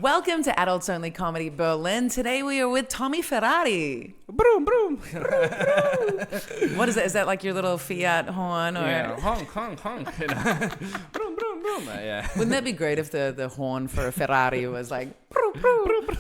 Welcome to Adults Only Comedy Berlin. Today we are with Tommy Ferrari. Broom, broom. What is that? Is that like your little Fiat horn? Or? Yeah, honk, honk, honk. Broom, broom, broom. Yeah. Wouldn't that be great if the horn for a Ferrari was like, broom, broom.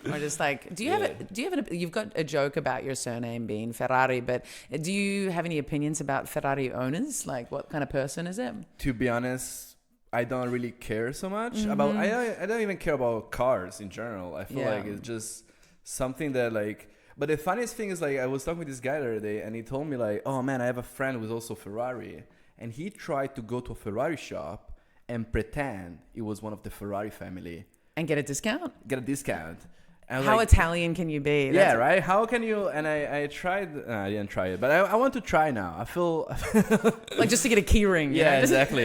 Or just like, you've got a joke about your surname being Ferrari, but do you have any opinions about Ferrari owners? Like, what kind of person is it? To be honest, I don't really care so much about. I don't even care about cars in general. I feel like it's just something that like. But the funniest thing is like I was talking with this guy the other day, and he told me like, "Oh man, I have a friend who's also Ferrari," and he tried to go to a Ferrari shop and pretend it was one of the Ferrari family And get a discount? And How like, Italian can you be? Yeah, right? How can you... And I tried... I didn't try it, but I want to try now. I feel... Like just to get a key ring. Yeah, exactly.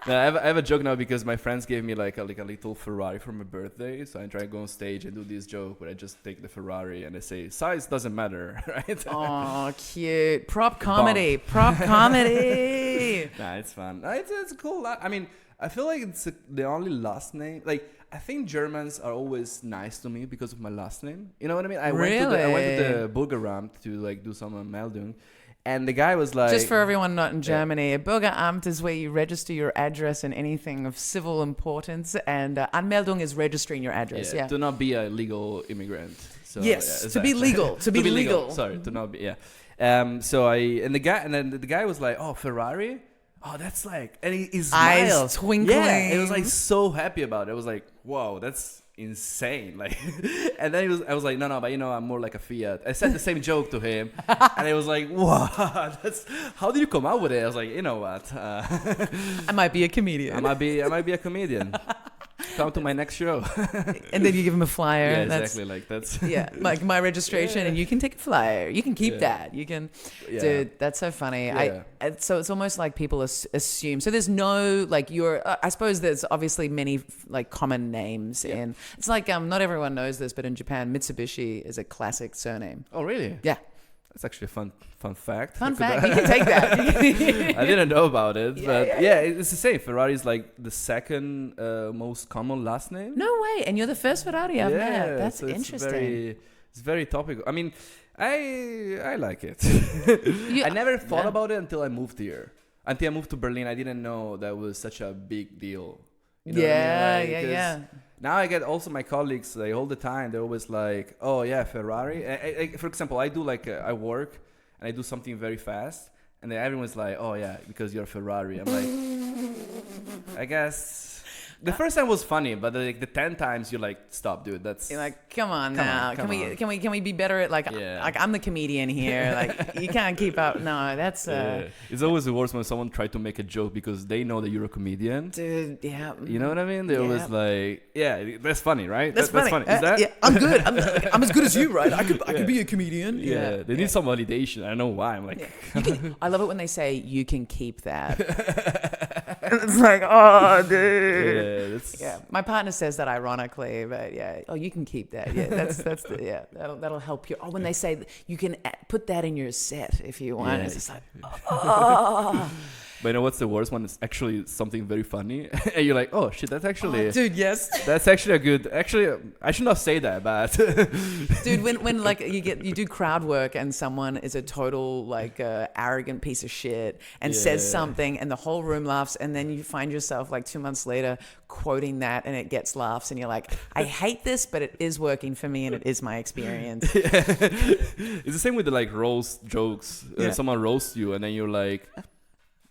No, I have a joke now because my friends gave me like a little Ferrari for my birthday. So I try to go on stage and do this joke where I just take the Ferrari and I say, size doesn't matter, right? Oh, cute. Prop comedy. Nah, it's fun. It's cool. I mean, I feel like it's the only last name... Like, I think Germans are always nice to me because of my last name. You know what I mean? I went to the Bürgeramt to like do some Meldung, and the guy was like... Just for everyone not in Germany, a Bürgeramt is where you register your address and anything of civil importance, and Anmeldung is registering your address. Yeah. To not be a legal immigrant. So, yes, to be legal. To be legal. Sorry, to not be... Yeah. Then the guy was like, "Oh, Ferrari? Oh, that's like..." And he smiled. Eyes twinkling. Yeah, he was like so happy about it. I was like, "Whoa, that's insane!" Like, and then I was like, "No, but you know, I'm more like a Fiat." I said the same joke to him, and he was like, "Wow, that's how did you come out with it?" I was like, "You know what? I might be a comedian. I might be a comedian. Come to my next show." And then you give him a flyer. Yeah, exactly. That's yeah, like my registration, and you can take a flyer. You can keep that. You can, dude. That's so funny. Yeah. So it's almost like people assume. So there's no like I suppose there's obviously many like common names in. It's like not everyone knows this, but in Japan, Mitsubishi is a classic surname. Oh, really? Yeah. That's actually a fun fact. Fun fact. You can take that. I didn't know about it, but it's the same. Ferrari is like the second most common last name. No way, and you're the first Ferrari I've met. That's so interesting. It's very topical. I mean, I like it. I never thought about it until I moved here. Until I moved to Berlin, I didn't know that was such a big deal. You know what I mean? Like, now I get also my colleagues like all the time. They're always like, "Oh yeah, Ferrari." For example, I do like I work and I do something very fast, and then everyone's like, "Oh yeah, because you're Ferrari." I'm like, I guess. The first time was funny, but like the 10 times you're like, "Stop, dude. That's..." You're like, come on now. Can we be better at like I'm the comedian here. Like you can't keep up. No, that's It's always the worst when someone try to make a joke because they know that you're a comedian. Dude, yeah. You know what I mean? They always like, yeah, that's funny, right? That's funny. Is that? Yeah, I'm good. I'm as good as you, right? I could be a comedian. Yeah, they need some validation. I don't know why. I'm like, I love it when they say you can keep that. It's like, oh, dude. Yeah, my partner says that ironically, but yeah. Oh, you can keep that. Yeah, that'll help you. Oh, when they say you can put that in your set if you want, it's just like, oh. But you know what's the worst one? It's actually something very funny, and you're like, "Oh shit, that's actually..." dude, yes. That's actually a good... Actually, I should not say that, but... Dude, when like you do crowd work and someone is a total like arrogant piece of shit and says something and the whole room laughs, and then you find yourself like 2 months later quoting that and it gets laughs, and you're like, "I hate this, but it is working for me and it is my experience." It's the same with the like roast jokes. Someone roasts you, and then you're like...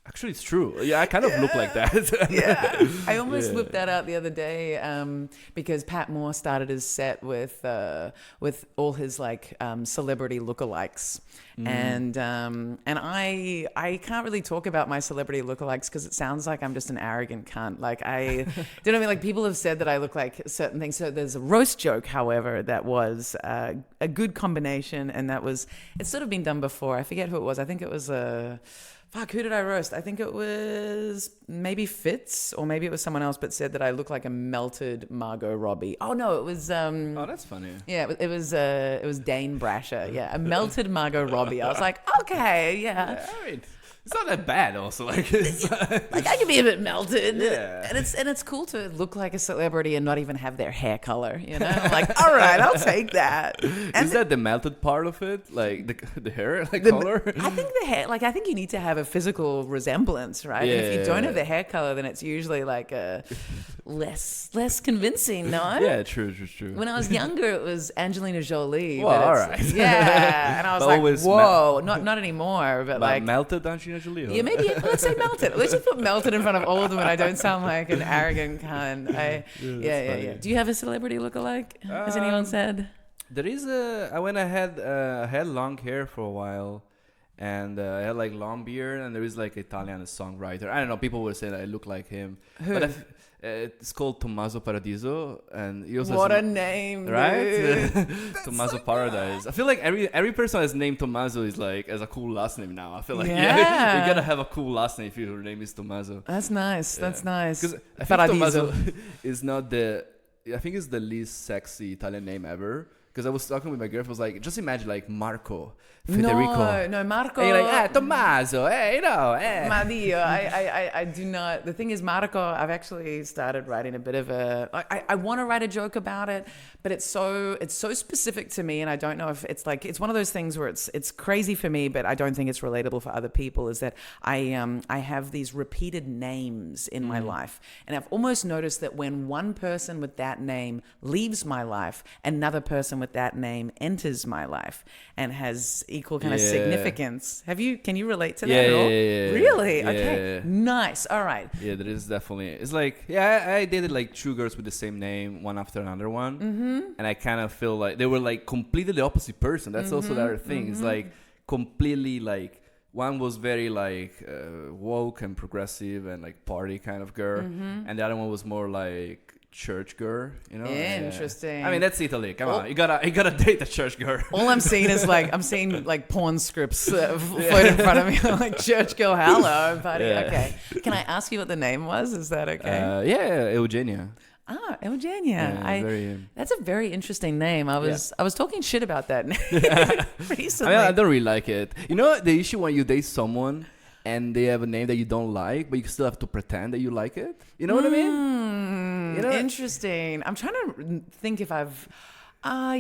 Actually, it's true. Yeah, I kind of look like that. Yeah. I almost whipped that out the other day because Pat Moore started his set with all his like celebrity lookalikes. And I can't really talk about my celebrity lookalikes because it sounds like I'm just an arrogant cunt. Like do you know what I mean? Like people have said that I look like certain things. So there's a roast joke, however, that was a good combination, and it's sort of been done before. I forget who it was. I think it was Fuck, who did I roast? I think it was maybe Fitz, or maybe it was someone else, but said that I look like a melted Margot Robbie. Oh no, it was oh, that's funny. Yeah, it was Dane Brasher. Yeah, a melted Margot Robbie. I was like, okay, yeah. All right. It's not that bad. Also, like, like I can be a bit melted, Yeah. and it's cool to look like a celebrity and not even have their hair color. You know, like all right, I'll take that. And is that the melted part of it, like the hair, like color? I think the hair, like I think you need to have a physical resemblance, right? And if you don't have the hair color, then it's usually like a less convincing. No. Yeah, true. When I was younger, it was Angelina Jolie. Well, all right. Yeah, and I was But like, always whoa, not anymore. But like melted Angelina Jolie. yeah, maybe let's say melted. Let's just put melted in front of all of them, and I don't sound like an arrogant cunt. Yeah. Do you have a celebrity lookalike? Has anyone said? There is I had long hair for a while, and I had like long beard, and there is like Italian songwriter. I don't know. People would say that I look like him. Who? But it's called Tommaso Paradiso, and he also What has, a name, right? dude. Tommaso so Paradise. good. I feel like every person that's named Tommaso is like as a cool last name now. I feel like Yeah. you gotta have a cool last name if your name is Tommaso. That's nice. Yeah. That's nice. Because I think Paradiso. Tommaso is not I think it's the least sexy Italian name ever. Because I was talking with my girlfriend, I was like, just imagine like Marco, Federico. No, Marco. And you're like, Tommaso, hey, Ma Dio, I do not. The thing is, Marco, I've actually started writing a bit of a. I want to write a joke about it, but it's so specific to me, and I don't know if it's like it's one of those things where it's crazy for me, but I don't think it's relatable for other people. Is that I have these repeated names in my life, and I've almost noticed that when one person with that name leaves my life, another person with that name enters my life and has equal kind of significance. Can you relate to that at all? Yeah. Really? Yeah. Okay. Nice. All right. Yeah, there is definitely. It's like, I dated like two girls with the same name, one after another one. Mm-hmm. And I kind of feel like they were like completely the opposite person. That's also the other thing. It's like completely like, one was very like woke and progressive and like party kind of girl. And the other one was more like church girl, you know. Interesting. I mean, that's Italy. Come on, you gotta date a church girl. All I'm seeing is I'm seeing like porn scripts float in front of me, like church girl, hello, buddy. Yeah. Okay. Can I ask you what the name was? Is that okay? Eugenia. Eugenia. That's a very interesting name. I was talking shit about that name recently. I don't really like it. You know the issue when you date someone and they have a name that you don't like, but you still have to pretend that you like it. You know what I mean? You know? Interesting. I'm trying to think if I've... I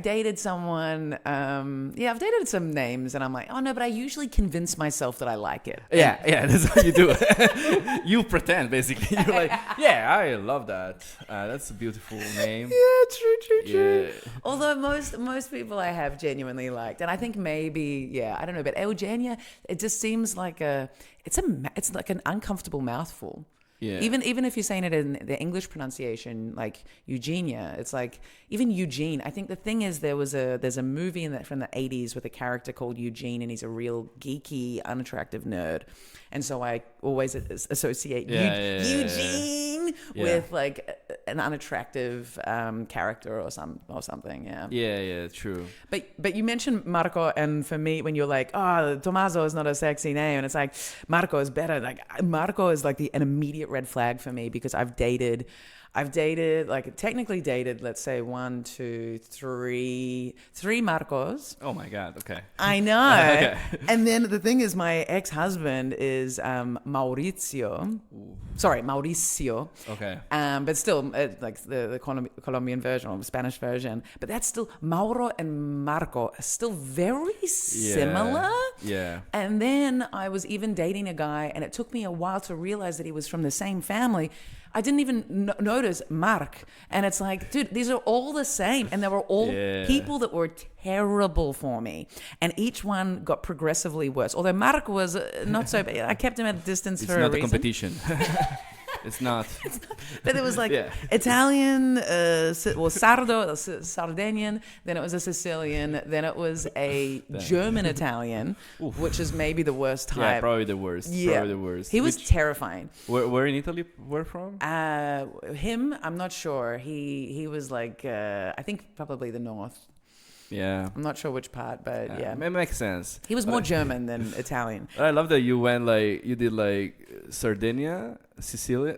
dated someone. I've dated some names, and I'm like, oh no, but I usually convince myself that I like it. Yeah, that's how you do it. You pretend, basically. You're like, yeah, I love that. That's a beautiful name. Yeah, true. Yeah. Although most people I have genuinely liked, and I think maybe, I don't know, but Eugenia, it just seems like it's like an uncomfortable mouthful. Yeah. Even if you're saying it in the English pronunciation, like Eugenia, it's like even Eugene. I think the thing is there's a movie from the 80s with a character called Eugene, and he's a real geeky, unattractive nerd, and so I always associate Eugene with like an unattractive character or something. Yeah, true. But you mentioned Marco, and for me, when you're like, oh, Tommaso is not a sexy name, and it's like Marco is better. Like Marco is like an immediate red flag for me because I've dated, like technically dated, let's say 1, 2, 3 Marcos. Oh my God. Okay. I know. Okay. And then the thing is, my ex-husband is Mauricio. Ooh. Sorry, Mauricio. Okay. But still, like the Colombian version or the Spanish version. But that's still Mauro and Marco are still very similar. Yeah. And then I was even dating a guy, and it took me a while to realize that he was from the same family. I didn't even notice Mark. And it's like, dude, these are all the same. And they were all people that were terrible for me. And each one got progressively worse. Although Mark was not so bad. I kept him at a distance for a reason. It's not a competition. It's not. But it was like Italian, Sardo, Sardinian, then it was a Sicilian, then it was a German Italian, which is maybe the worst type. Yeah, probably the worst. Yeah. Probably the worst. He was terrifying. Where in Italy were from? Him, I'm not sure. He was like, I think probably the north. Yeah. I'm not sure which part, but yeah. It makes sense. He was more German than Italian. I love that you went you did like Sardinia, Sicilia,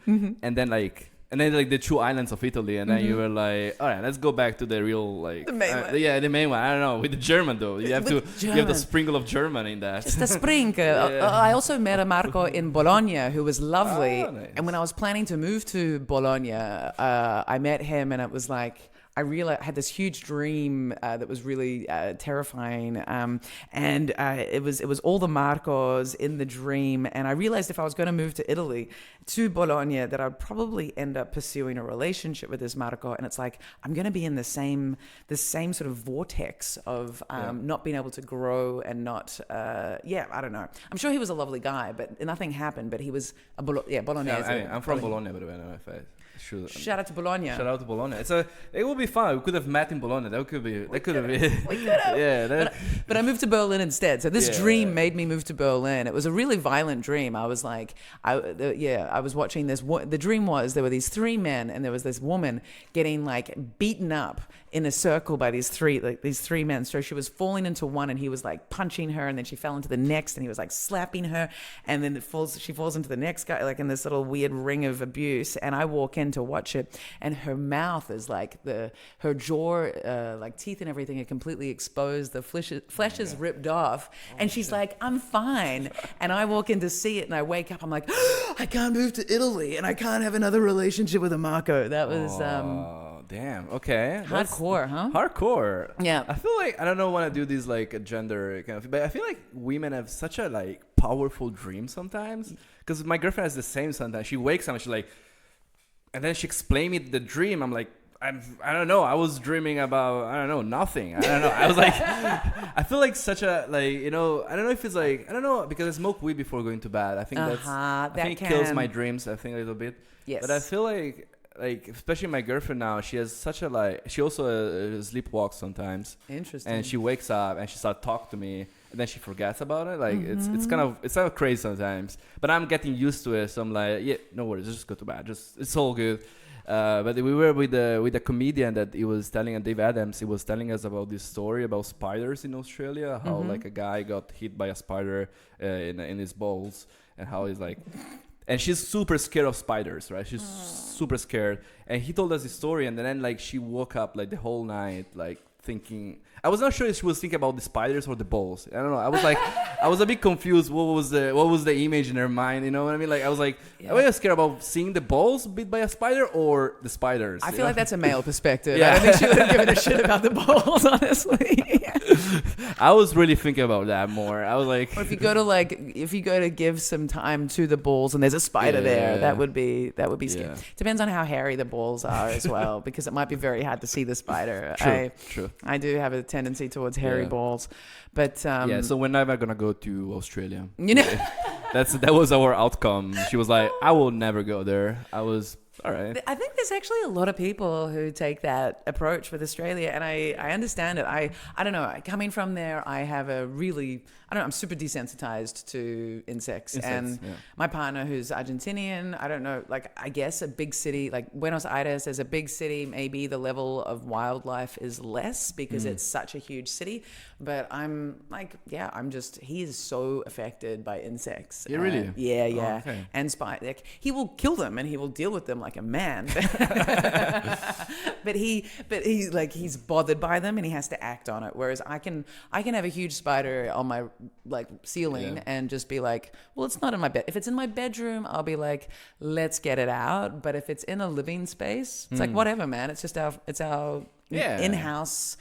and then like And then like the two islands of Italy, and then you were like, all right, let's go back to the real like The main one. Yeah, the main one. I don't know, with the German though. You have the sprinkle of German in that. Just a sprinkle. I also met a Marco in Bologna who was lovely. Oh, nice. And when I was planning to move to Bologna, I met him, and it was like, I realized I had this huge dream that was really terrifying, and it was all the Marcos in the dream. And I realized if I was going to move to Italy, to Bologna, that I'd probably end up pursuing a relationship with this Marco. And it's like I'm going to be in the same sort of vortex of not being able to grow and not. I don't know. I'm sure he was a lovely guy, but nothing happened. But he was a Bolognese. I'm from Bologna, by the way. I don't know if I should. Shout out to Bologna. Shout out to Bologna. It would be fun. We could have met in Bologna. That could have been. We could have. Yeah. But I moved to Berlin instead. So this dream made me move to Berlin. It was a really violent dream. I was like, I was watching this. The dream was there were these three men, and there was this woman getting like beaten up in a circle by these three men. So she was falling into one, and he was like punching her, and then she fell into the next, and he was like slapping her, and then she falls into the next guy, like in this little weird ring of abuse. And I walk in to watch it, and her mouth is like her jaw, like teeth and everything are completely exposed. The flesh is ripped off, and she's like, "I'm fine." And I walk in to see it, and I wake up. I'm like, I can't move to Italy, and I can't have another relationship with a Marco. That was damn. Okay. Hardcore, huh? Hardcore. Yeah. I feel like I don't know want to do these like gender kind of, but I feel like women have such a like powerful dream sometimes. Because my girlfriend has the same sometimes. She wakes up and she's like, and then she explained me the dream. I'm like, I don't know. I was dreaming about, I don't know, nothing. I don't know. I was like, I feel like such a, like, you know, I don't know if it's like, I don't know, because I smoke weed before going to bed. I think I think it kills my dreams, I think, a little bit. Yes. But I feel like, especially my girlfriend now, she has such a, like, she also sleepwalks sometimes. Interesting. And she wakes up and she starts talking to me, and then she forgets about it. Like, it's kind of crazy sometimes. But I'm getting used to it, so I'm like, yeah, no worries, just go to bed. It's all good. But we were with a comedian that he was telling, Dave Adams. He was telling us about this story about spiders in Australia. How like a guy got hit by a spider in his balls, and how he's like, and she's super scared of spiders, right? She's super scared. And he told us this story, and then like she woke up like the whole night like thinking. I was not sure if she was thinking about the spiders or the balls. I don't know. I was like, I was a bit confused. What was the image in her mind? You know what I mean? Like, I was like, are you scared about seeing the balls bit by a spider or the spiders? I feel like that's a male perspective. Yeah. I don't think she would have given a shit about the balls, honestly. I was really thinking about that more. I was like, or if you go to give some time to the balls and there's a spider there, that would be scary. Yeah. Depends on how hairy the balls are as well, because it might be very hard to see the spider. True. I do have a tendency towards hairy balls, but so we're never gonna go to Australia. You know, that was our outcome. She was like, I will never go there. I was all right. I think there's actually a lot of people who take that approach with Australia, and I understand it. I don't know. Coming from there, I have I'm super desensitized to insects. And my partner, who's Argentinian, I don't know, like, I guess a big city, like Buenos Aires is a big city, maybe the level of wildlife is less because it's such a huge city. But I'm like, he is so affected by insects. Yeah, really? Yeah. Oh, okay. And like, he will kill them and he will deal with them like a man. but he's bothered by them and he has to act on it. Whereas I can have a huge spider on my like ceiling and just be like, well, it's not in my bed. If it's in my bedroom, I'll be like, let's get it out. But if it's in a living space, it's like, whatever, man. It's just our in-house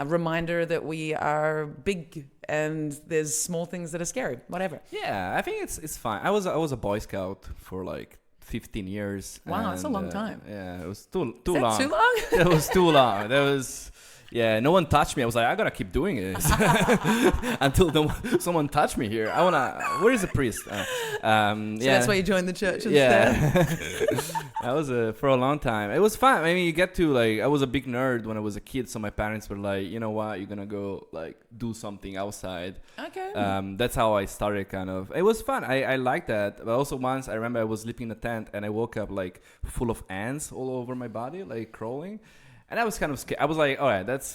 reminder that we are big and there's small things that are scary. Whatever. Yeah, I think it's fine. I was a Boy Scout for like 15 years. Wow, that's a long time. Yeah, it was too long. That too long? It was too long. That was. Yeah, no one touched me. I was like, I gotta keep doing it until someone touched me here. Where is the priest? So that's why you joined the church instead? That was for a long time. It was fun. I mean, you get to like, I was a big nerd when I was a kid, so my parents were like, you know what, you're gonna go like do something outside. Okay. That's how I started. Kind of. It was fun. I liked that. But also once I remember I was sleeping in a tent and I woke up like full of ants all over my body, like crawling. And I was kind of scared. I was like, all right, that's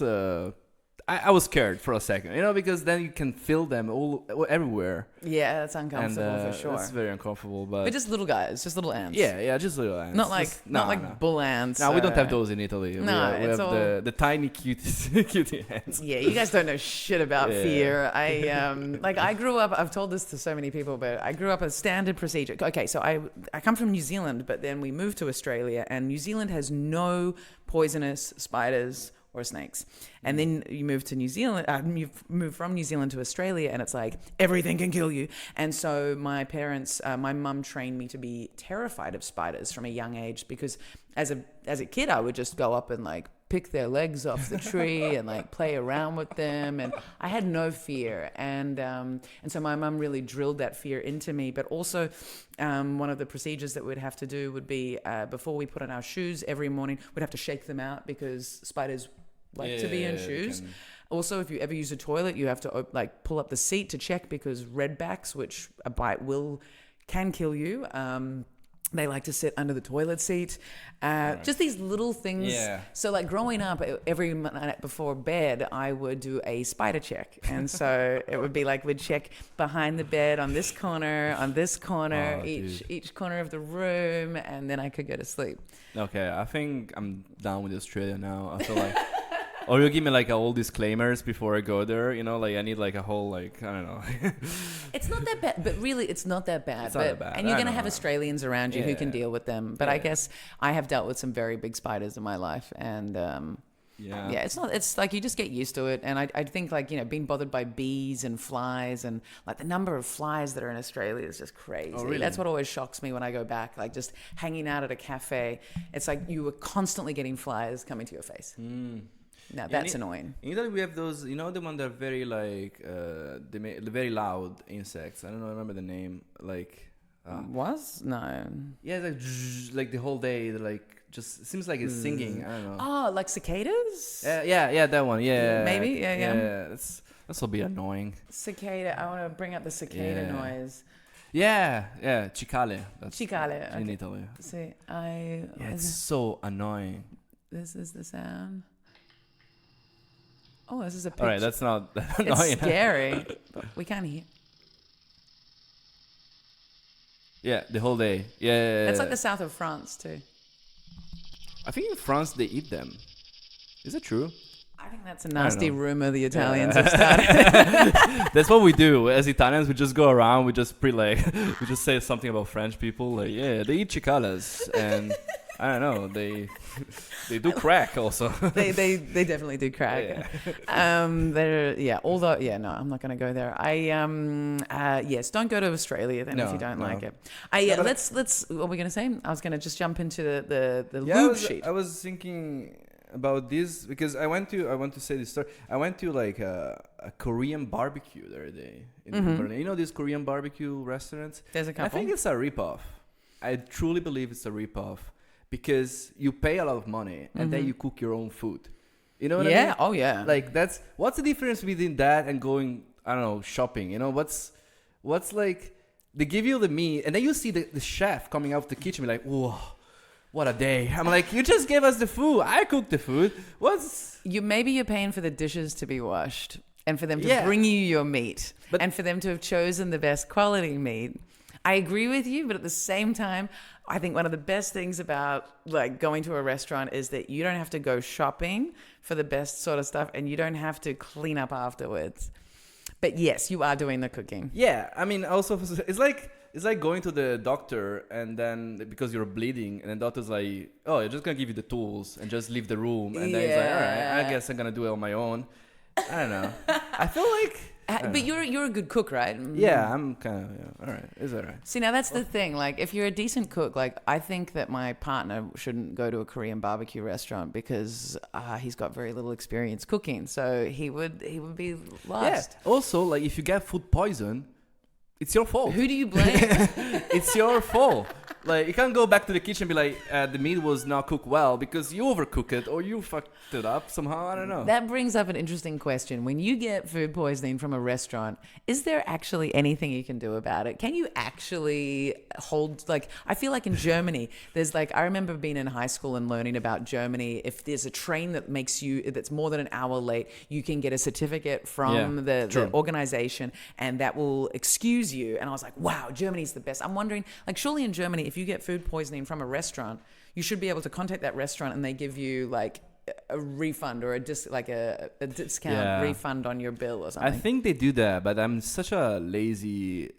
I was scared for a second, because then you can feel them all everywhere. Yeah, that's uncomfortable for sure. It's very uncomfortable, but just little guys, just little ants. Yeah, just little ants. Not like bull ants. No, we don't have those in Italy. No, we have the tiny cutie ants. Yeah, you guys don't know shit about fear. I grew up. I've told this to so many people, but I grew up a standard procedure. Okay, so I come from New Zealand, but then we moved to Australia, and New Zealand has no poisonous spiders or snakes. And then you move to New Zealand, you move from New Zealand to Australia, and it's like everything can kill you. And so my parents, my mum trained me to be terrified of spiders from a young age, because as a kid I would just go up and like pick their legs off the tree and like play around with them, and I had no fear. And so my mum really drilled that fear into me. But also one of the procedures that we'd have to do would be before we put on our shoes every morning, we'd have to shake them out because spiders like to be in shoes. Also, if you ever use a toilet, you have to like pull up the seat to check, because redbacks, which a bite can kill you, they like to sit under the toilet seat. Just these little things. Yeah. So like growing up, every night before bed, I would do a spider check. And so it would be like we'd check behind the bed, on this corner, each corner of the room, and then I could go to sleep. Okay, I think I'm down with Australia now. I feel like... Or you give me like all disclaimers before I go there, like I need like a whole like, I don't know. It's not that bad, but really it's not that bad. It's not that bad. And you're going to have Australians around you who can deal with them. But I guess I have dealt with some very big spiders in my life, and it's like you just get used to it. And I think like, being bothered by bees and flies, and like the number of flies that are in Australia is just crazy. Oh, really? That's what always shocks me when I go back, like just hanging out at a cafe. It's like you were constantly getting flies coming to your face. No, that's annoying. In Italy, we have those, the one that are very like, very loud insects. I don't know, I remember the name. Like, No. Yeah, like the whole day, like, just seems like it's singing. I don't know. Oh, like cicadas? Yeah, that one. Yeah. Maybe, yeah. That's a bit annoying. Cicada. I want to bring up the cicada noise. Yeah, cicale. That's cicale. In Italy. See, it's so annoying. This is the sound. Oh, this is a picture. All right, that's not that annoying. It's scary, but we can't hear. Yeah, the whole day. Yeah. It's like the south of France too. I think in France they eat them. Is it true? I think that's a nasty rumor the Italians have started. That's what we do as Italians. We just go around. We just we just say something about French people. Like, yeah, they eat cicalas, and I don't know. They do crack also. they definitely do crack. Yeah. Although no, I'm not going to go there. Yes, don't go to Australia then if you don't like it. Let's. What were we going to say? I was going to just jump into the lube sheet. I was thinking about this because I want to say this story. I went to like a Korean barbecue the other day in Berlin. These Korean barbecue restaurants? There's a couple. I think it's a ripoff. I truly believe it's a ripoff because you pay a lot of money and then you cook your own food. You know what I mean? Yeah. Oh yeah. Like what's the difference between that and going, I don't know, shopping? What's like they give you the meat and then you see the chef coming out of the kitchen be like, whoa. What a day. I'm like, you just gave us the food. I cooked the food. Maybe you're paying for the dishes to be washed and for them to bring you your meat and for them to have chosen the best quality meat. I agree with you, but at the same time, I think one of the best things about like going to a restaurant is that you don't have to go shopping for the best sort of stuff and you don't have to clean up afterwards. But yes, you are doing the cooking. Yeah. I mean, also, it's like going to the doctor and then because you're bleeding and the doctor's like, oh, you're just going to give you the tools and just leave the room. And then he's like, all right, I guess I'm going to do it on my own. I don't know. I feel like... But you're a good cook, right? Yeah, I'm kind of, all right. It's all right. See, now that's the thing. Like, if you're a decent cook, like, I think that my partner shouldn't go to a Korean barbecue restaurant because he's got very little experience cooking. So he would be lost. Yeah. Also, like, if you get food poison... It's your fault. Who do you blame? It's your fault. Like, you can't go back to the kitchen and be like, the meat was not cooked well because you overcook it or you fucked it up somehow. I don't know. That brings up an interesting question. When you get food poisoning from a restaurant, is there actually anything you can do about it? Can you actually hold, like, I feel like in Germany, there's like, I remember being in high school and learning about Germany. If there's a train that's more than an hour late, you can get a certificate from the organization and that will excuse you. And I was like, wow, Germany's the best. I'm wondering, like, surely in Germany, if you get food poisoning from a restaurant, you should be able to contact that restaurant and they give you like a refund or a discount refund on your bill or something. I think they do that, but I'm such a lazy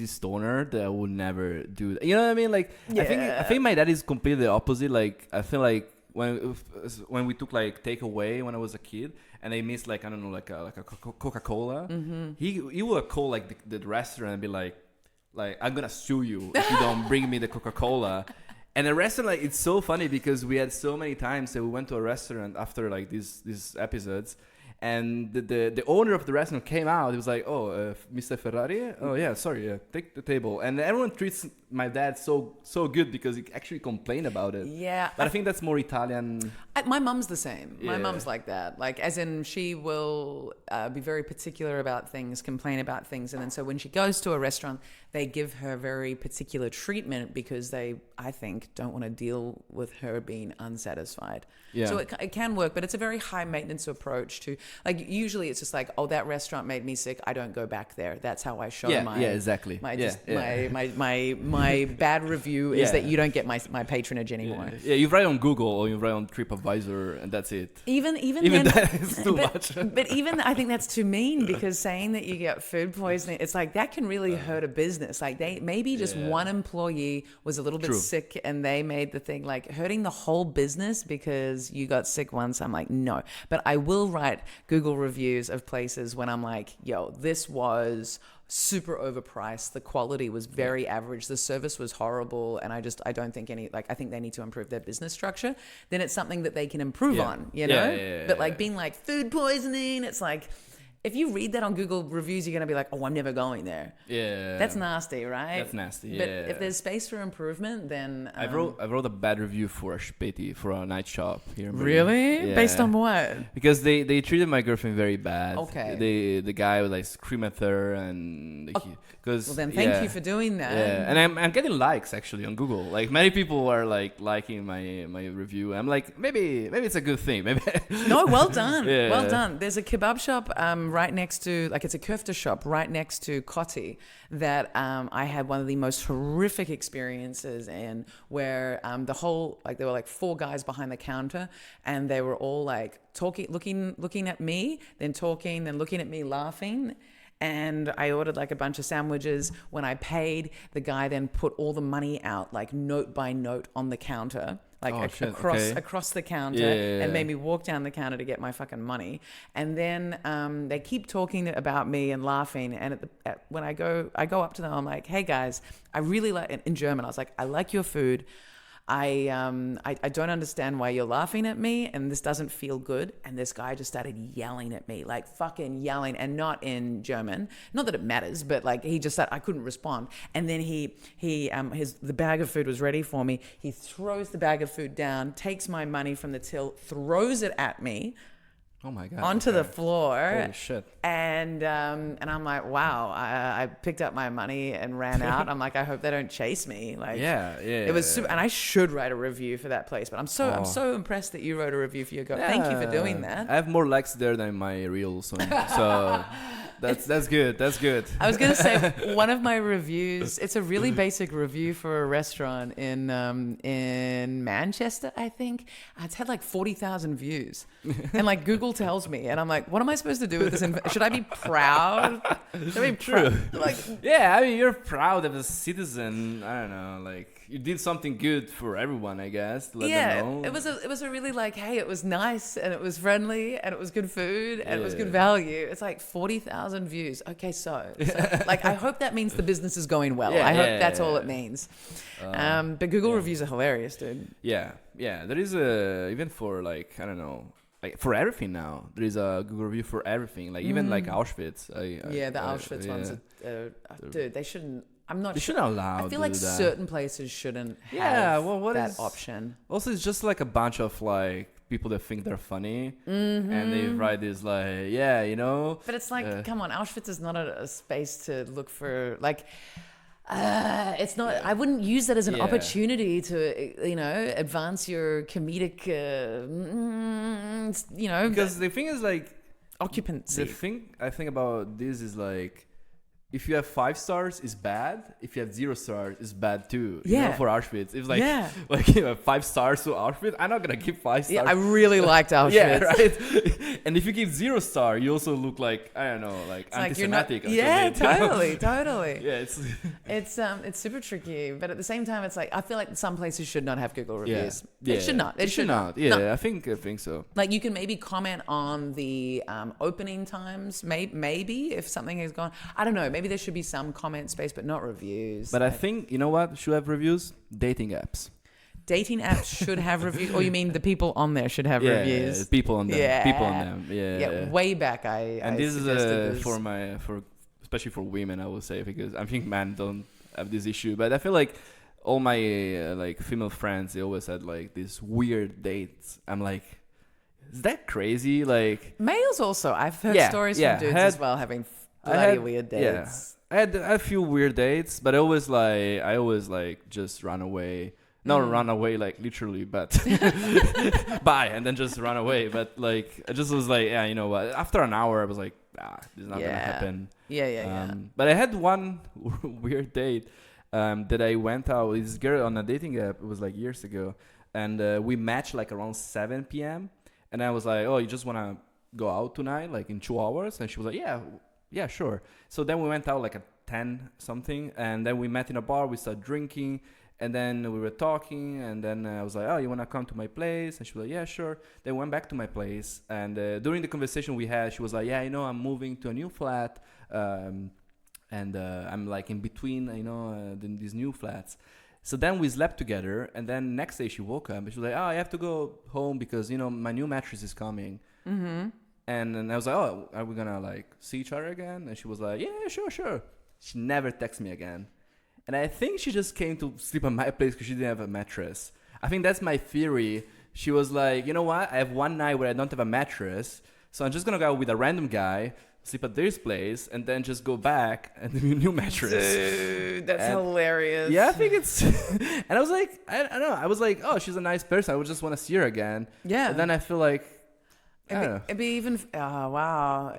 stoner that I would never do that. You know what I mean? Like, I think my dad is completely the opposite. Like, I feel like when we took like takeaway when I was a kid and they missed like, I don't know, like a Coca-Cola, he would call like the restaurant and be like I'm gonna sue you if you don't bring me the Coca-Cola. And the restaurant, like, it's so funny because we had so many times that we went to a restaurant after like these episodes, and the owner of the restaurant came out. He was like, "Oh, Mr. Ferrari? Oh yeah, sorry, take the table." And everyone treats my dad so good because he actually complained about it. Yeah, but I think that's more Italian. My mum's the same. My mum's like that. Like, as in, she will be very particular about things, complain about things, and then so when she goes to a restaurant, they give her very particular treatment because they, I think, don't want to deal with her being unsatisfied. Yeah. So it can work, but it's a very high maintenance approach to, like, usually it's just like, oh, that restaurant made me sick, I don't go back there. That's how I show exactly. My bad review is that you don't get my patronage anymore. Yeah, you write on Google or you write on TripAdvisor and that's it. Even then, that is too much. But even I think that's too mean because saying that you get food poisoning, it's like that can really hurt a business. Like maybe just one employee was a little bit sick and they made the thing like hurting the whole business because you got sick once. I'm like, no. But I will write Google reviews of places when I'm like, yo, this was super overpriced, the quality was very average, the service was horrible, and I don't think I think they need to improve their business structure. Then it's something that they can improve on, you know? But like being like food poisoning, it's like, if you read that on Google reviews, you're going to be like, oh, I'm never going there. Yeah. That's nasty, right? That's nasty, But if there's space for improvement, then... I wrote a bad review for a Speti, for a night shop here in Berlin. Really? Yeah. Based on what? Because they treated my girlfriend very bad. Okay. The guy would like scream at her and... well, then thank you for doing that. Yeah, and I'm getting likes actually on Google. Like many people are like liking my review. I'm like, maybe it's a good thing. Maybe. No, well done. Well done. There's a kebab shop right next to, like, it's a kofta shop right next to Kotti that I had one of the most horrific experiences in, where the whole, like, there were like 4 guys behind the counter and they were all like talking, looking at me, then talking, then looking at me, laughing. And I ordered like a bunch of sandwiches. When I paid, the guy then put all the money out, like note by note on the counter, like across the counter, and made me walk down the counter to get my fucking money. And then they keep talking about me and laughing. And when I go up to them, I'm like, hey guys, I really like, in German, I was like, I like your food. I don't understand why you're laughing at me, and this doesn't feel good. And this guy just started yelling at me, like fucking yelling, and not in German. Not that it matters, but like he just said I couldn't respond. And then the bag of food was ready for me. He throws the bag of food down, takes my money from the till, throws it at me. Oh my God. Onto the floor. Holy shit. And I'm like, wow, I picked up my money and ran out. I'm like, I hope they don't chase me. Like, it was super, and I should write a review for that place, but I'm so impressed that you wrote a review for your girl. Thank you for doing that. I have more likes there than my reels, so that's good. That's good. I was going to say, one of my reviews, it's a really basic review for a restaurant in Manchester, I think. It's had like 40,000 views. And like Google tells me, and I'm like, what am I supposed to do with this? Should I be proud? Should I be proud? Like, yeah, I mean, you're proud of a citizen. I don't know, like, you did something good for everyone, I guess. Let them know. It was a really like, hey, it was nice and it was friendly and it was good food and it was good value. It's like 40,000 views. Okay, so like, I hope that means the business is going well. I hope that's all it means. But Google reviews are hilarious, dude. Yeah. There is even for like, I don't know, like for everything now. There is a Google review for everything. Like even like Auschwitz. The Auschwitz ones. Dude, they shouldn't. I'm not They sure. shouldn't allow I feel to like do that. certain places shouldn't have what that is option. Also, it's just like a bunch of like people that think they're funny, and they write this like, yeah, you know. But it's like, come on, Auschwitz is not a space to look for like. It's not. I wouldn't use that as an opportunity to, advance your comedic, Because the thing is like occupancy. the thing I think about this is like, if you have 5 stars, it's bad. If you have 0 stars, it's bad too. You know, for Auschwitz, it's like, like you have 5 stars to Auschwitz. I'm not gonna give 5 stars. Yeah, I really liked Auschwitz. Yeah, right. And if you give 0 star, you also look like, I don't know, like it's anti-Semitic. Totally. Yeah, it's super tricky, but at the same time, it's like I feel like some places should not have Google reviews. Yeah. It should not. It should not. Yeah, No. I think so. Like you can maybe comment on the opening times, maybe if something has gone. I don't know. Maybe there should be some comment space, but not reviews. But I think, you know what should have reviews? Dating apps. Dating apps should have reviews. Or you mean the people on there should have reviews? Yeah, people on them. Yeah. People on them. Yeah. Way back, This is for especially for women, I will say, because I think men don't have this issue. But I feel like all my like female friends, they always had like these weird dates. I'm like, is that crazy? Like males also. I've heard stories from dudes as well having bloody weird dates. I had a few weird dates, but I always just run away. Not run away like literally, but bye, and then just run away. But like I just was like, yeah, you know what? After an hour, I was like, this is not gonna happen. Yeah. But I had one weird date that I went out with this girl on a dating app. It was like years ago, and we matched like around 7 p.m. And I was like, oh, you just wanna go out tonight, like in 2 hours? And she was like, yeah, sure. So then we went out like at 10 something, and then we met in a bar. We started drinking, and then we were talking, and then I was like, oh, you want to come to my place? And she was like, yeah, sure. Then we went back to my place, and during the conversation we had, she was like, yeah, I'm moving to a new flat, and I'm like in between, these new flats. So then we slept together, and then next day she woke up, and she was like, oh, I have to go home because, my new mattress is coming. Mm-hmm. And then I was like, oh, are we gonna like see each other again? And she was like, yeah, sure. She never texted me again. And I think she just came to sleep at my place because she didn't have a mattress. I think that's my theory. She was like, you know what? I have one night where I don't have a mattress, so I'm just gonna go with a random guy, sleep at this place, and then just go back and do a new mattress. Dude, that's hilarious. Yeah, I think it's... And I was like, I don't know. I was like, oh, she's a nice person. I would just want to see her again. Yeah. And then I feel like... It'd be even. Oh wow!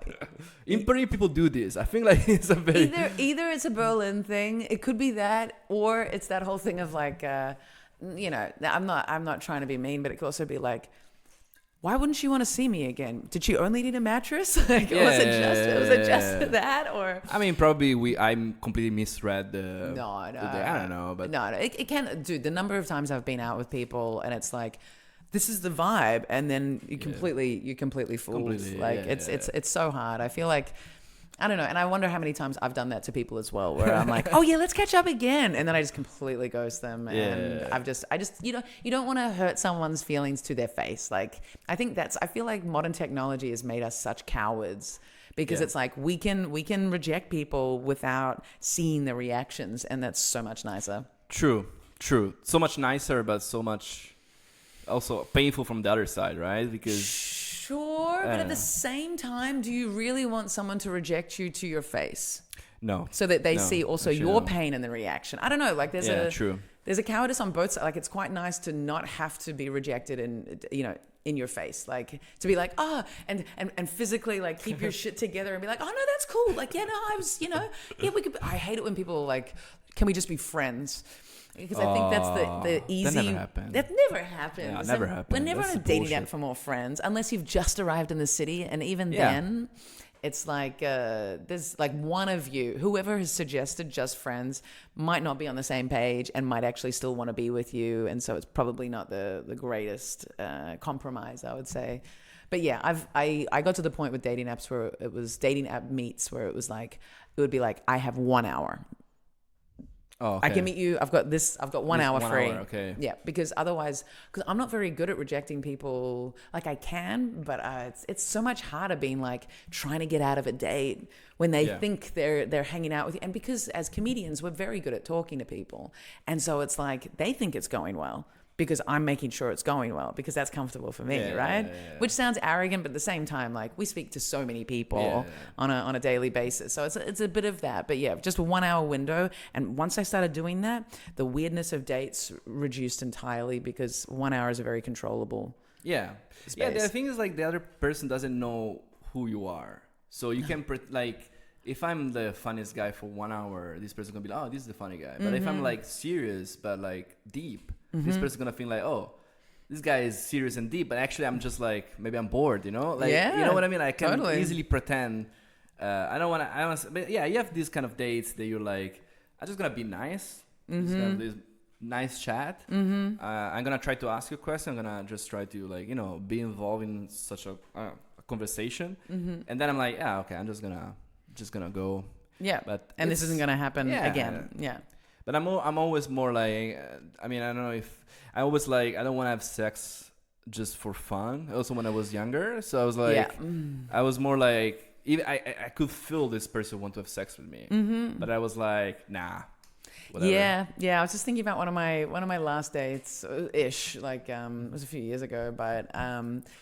In Berlin, people do this. I think like it's a very either it's a Berlin thing. It could be that, or it's that whole thing of like, I'm not trying to be mean, but it could also be like, why wouldn't she want to see me again? Did she only need a mattress? Like, was it just that, or? I mean, probably I'm completely misread the. No. I don't know, but no. It can, dude. The number of times I've been out with people, and it's like, this is the vibe, and then you're completely fooled. It's so hard. I feel like, I don't know, and I wonder how many times I've done that to people as well, where I'm like, oh yeah, let's catch up again, and then I just completely ghost them, and I just you don't want to hurt someone's feelings to their face. Like I feel like modern technology has made us such cowards. Because it's like we can reject people without seeing the reactions, and that's so much nicer. True. So much nicer, but so much also painful from the other side, right? Because sure, but at the same time, do you really want someone to reject you to your face? No. So that they see also your pain and the reaction. I don't know. Like there's a cowardice on both sides. Like it's quite nice to not have to be rejected in your face, like to be like, and physically like keep your shit together and be like, oh no, that's cool. Like, yeah, no, I was, we could. I hate it when people are like, can we just be friends? Because I think that's the easy. That never happens. That never happens. Yeah, never happens. We're never on a dating app for more friends, unless you've just arrived in the city, and even then, it's like there's like one of you, whoever has suggested just friends, might not be on the same page and might actually still want to be with you, and so it's probably not the greatest compromise, I would say. But yeah, I got to the point with dating apps where it was dating app meets where it was like it would be like I have 1 hour. Oh, okay. I can meet you. I've got 1 hour free. Okay. Yeah, because otherwise, because I'm not very good at rejecting people. Like I can, but it's so much harder being like trying to get out of a date when they think they're hanging out with you. And because as comedians, we're very good at talking to people, and so it's like they think it's going well because I'm making sure it's going well because that's comfortable for me, right? Yeah. Which sounds arrogant, but at the same time, like we speak to so many people on a daily basis, so it's a bit of that. But yeah, just a 1 hour window, and once I started doing that, the weirdness of dates reduced entirely because 1 hour is a very controllable. Yeah, space. Yeah. The thing is, like the other person doesn't know who you are, so you can like. If I'm the funniest guy for 1 hour, this person's gonna be like, oh, this is the funny guy. But if I'm like serious but like deep, this person's gonna feel like, oh, this guy is serious and deep, but actually I'm just like, maybe I'm bored, you know? Like, you know what I mean? I can easily pretend. I don't want to, but yeah, you have these kind of dates that you're like, I'm just gonna be nice. Just gonna have this nice chat. I'm gonna try to ask you a question. I'm gonna just try to like, you know, be involved in such a conversation. And then I'm like, yeah, okay, I'm just gonna go. Yeah, but this isn't gonna happen again. Yeah. But I'm always more like, I mean, I don't know if I always like, I don't want to have sex just for fun. Also, when I was younger, so I was like, I was more like, even I could feel this person want to have sex with me, but I was like, nah. Whatever. Yeah. I was just thinking about one of my last dates ish, like it was a few years ago, but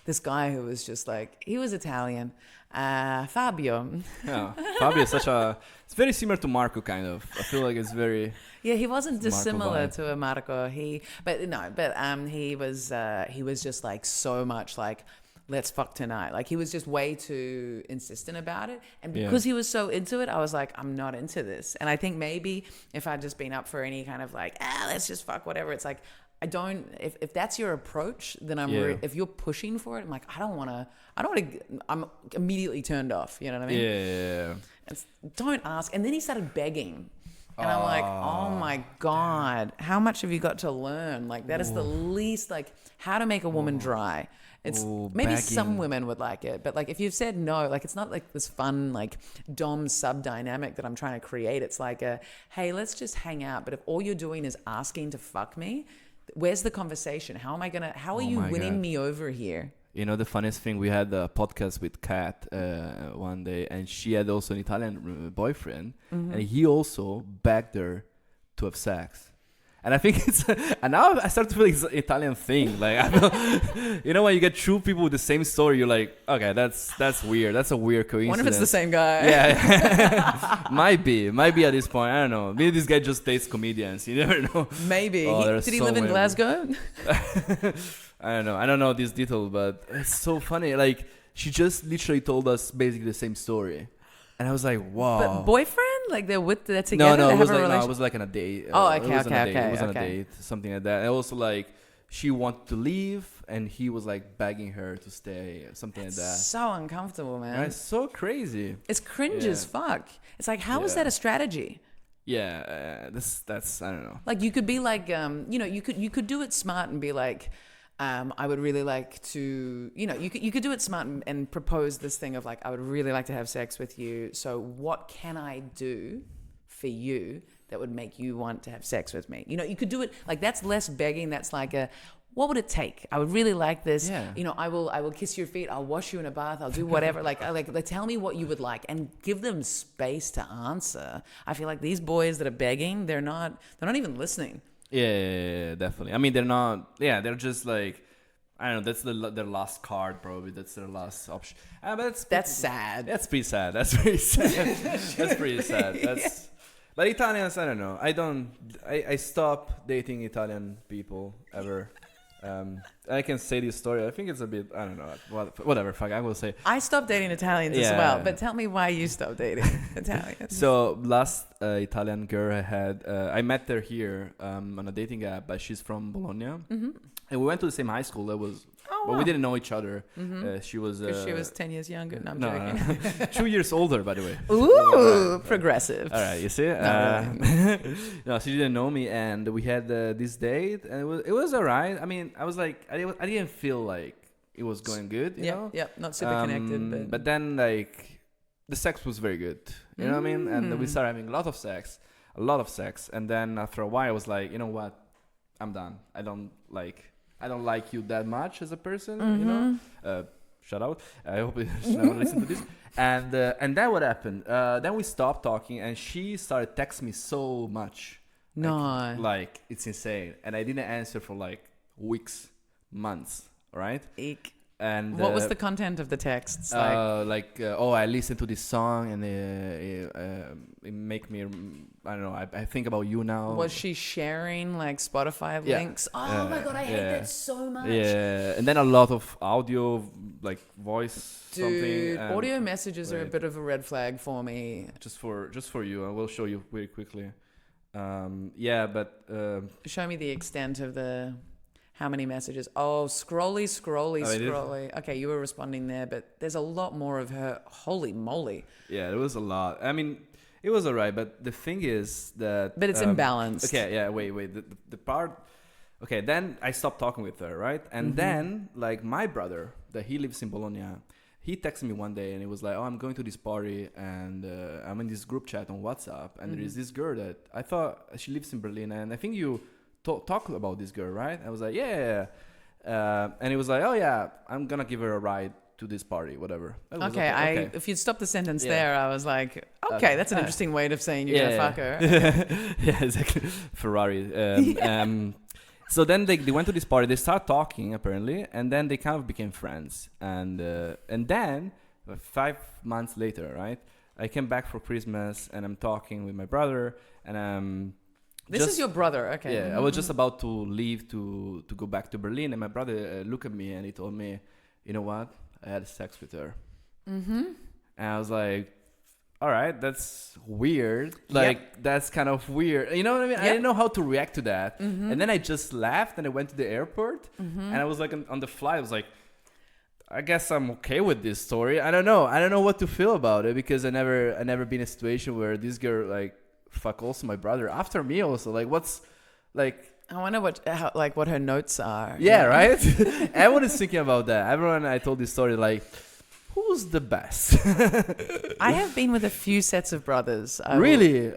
this guy who was just like, he was Italian, Fabio. Yeah, Fabio is it's very similar to Marco, kind of. I feel like it's very. Yeah, he wasn't dissimilar to a Marco. He was just like so much like, let's fuck tonight. Like he was just way too insistent about it. And because he was so into it, I was like, I'm not into this. And I think maybe if I'd just been up for any kind of like, let's just fuck whatever, it's like, I don't, if that's your approach, then if you're pushing for it, I'm like, I don't want to, I'm immediately turned off. You know what I mean? Yeah. Don't ask. And then he started begging. And I'm like, oh my God, how much have you got to learn? Like that is the least, like how to make a woman dry. It's maybe begging. Some women would like it, but like if you've said no, like it's not like this fun like dom sub dynamic that I'm trying to create. It's like hey, let's just hang out. But if all you're doing is asking to fuck me, where's the conversation? How are you winning me over here? You know, the funniest thing, we had a podcast with Kat one day, and she had also an Italian boyfriend, and he also begged her to have sex. And I think and now I start to feel it's an Italian thing. Like, you know, when you get two people with the same story, you're like, okay, that's weird. That's a weird coincidence. Wonder if it's the same guy. Yeah. Might be at this point. I don't know. Maybe this guy just dates comedians. You never know. Maybe. Did he live in Glasgow? I don't know this detail, but it's so funny. Like, she just literally told us basically the same story. And I was like, wow. But boyfriend? Like they're together? No, it was like on a date. It was on a date, something like that. And also like she wanted to leave and he was like begging her to stay, something like that. So uncomfortable, man. And it's so crazy. It's cringe as fuck. It's like, how is that a strategy? Yeah, that's I don't know. Like you could be like, you could do it smart and be like, I would really like to, you could do it smart and propose this thing of like, I would really like to have sex with you. So what can I do for you that would make you want to have sex with me? You could do it like, that's less begging. That's like what would it take? I would really like this. Yeah. I will kiss your feet. I'll wash you in a bath. I'll do whatever. like tell me what you would like and give them space to answer. I feel like these boys that are begging, they're not even listening. Yeah, definitely. I mean, they're not. Yeah, they're just like, I don't know. That's their last card, probably. That's their last option. But that's sad. That's pretty sad. That's pretty sad. That's pretty sad. But Italians, I don't know. I stopped dating Italian people ever. I can say this story. I think it's a bit, I don't know. Whatever. Fuck, I will say. I stopped dating Italians as well. But tell me why you stopped dating Italians. So last Italian girl I had, I met her here on a dating app, but she's from Bologna. Mm-hmm. And we went to the same high school. But we didn't know each other. Mm-hmm. She was 10 years younger. No, I'm joking. No. 2 years older, by the way. Ooh, progressive. All right, you see? No, she didn't know me, and we had this date, and it was alright. I mean, I was like, I didn't feel like it was going good. You know? Yeah, not super connected. But then, like, the sex was very good. You know what I mean? And we started having a lot of sex. a lot of sex, and then after a while I was like, you know what, I'm done. I don't like you that much as a person, you know. Shout out. I hope she never listen to this. And then what happened? Then we stopped talking, and she started texting me so much. No. Like it's insane, and I didn't answer for like weeks, months. Right? Eek. And what was the content of the texts? Oh, I listened to this song and it make me, I don't know, I think about you now. Was she sharing like Spotify links? Oh my god, I hate that so much. Yeah, and then a lot of audio, like voice. Dude, something. Audio messages are a bit of a red flag for me. Just for you, I will show you very quickly. Show me the extent of the. How many messages? Oh, scrolly. Okay, you were responding there, but there's a lot more of her. Holy moly. Yeah, there was a lot. I mean, it was alright, but the thing is that... But it's imbalanced. Okay, yeah, wait. The part... Okay, then I stopped talking with her, right? And then, like, my brother, that he lives in Bologna, he texted me one day and he was like, oh, I'm going to this party and I'm in this group chat on WhatsApp and there is this girl that I thought she lives in Berlin and I think you... talk about this girl, right? I was like, yeah. And he was like, oh yeah, I'm gonna give her a ride to this party, whatever. Okay. If you'd stopped the sentence there, I was like, okay, that's an interesting way of saying you're gonna fuck her. Yeah, exactly. Ferrari. So then they went to this party. They started talking apparently, and then they kind of became friends. And then 5 months later, right? I came back for Christmas, and I'm talking with my brother, and This is your brother, okay. Yeah, I was just about to leave to go back to Berlin, and my brother looked at me and he told me, you know what? I had sex with her. And I was like, all right, that's weird. Like, that's kind of weird. You know what I mean? I didn't know how to react to that. And then I just laughed and I went to the airport. And I was like, on the flight, I was like, I guess I'm okay with this story. I don't know what to feel about it because I never been in a situation where this girl, like, fuck also my brother after me also. Like, what's, like... I wonder what her notes are. Yeah, right? Everyone is thinking about that. Everyone I told this story, like, who's the best? I have been with a few sets of brothers. Really?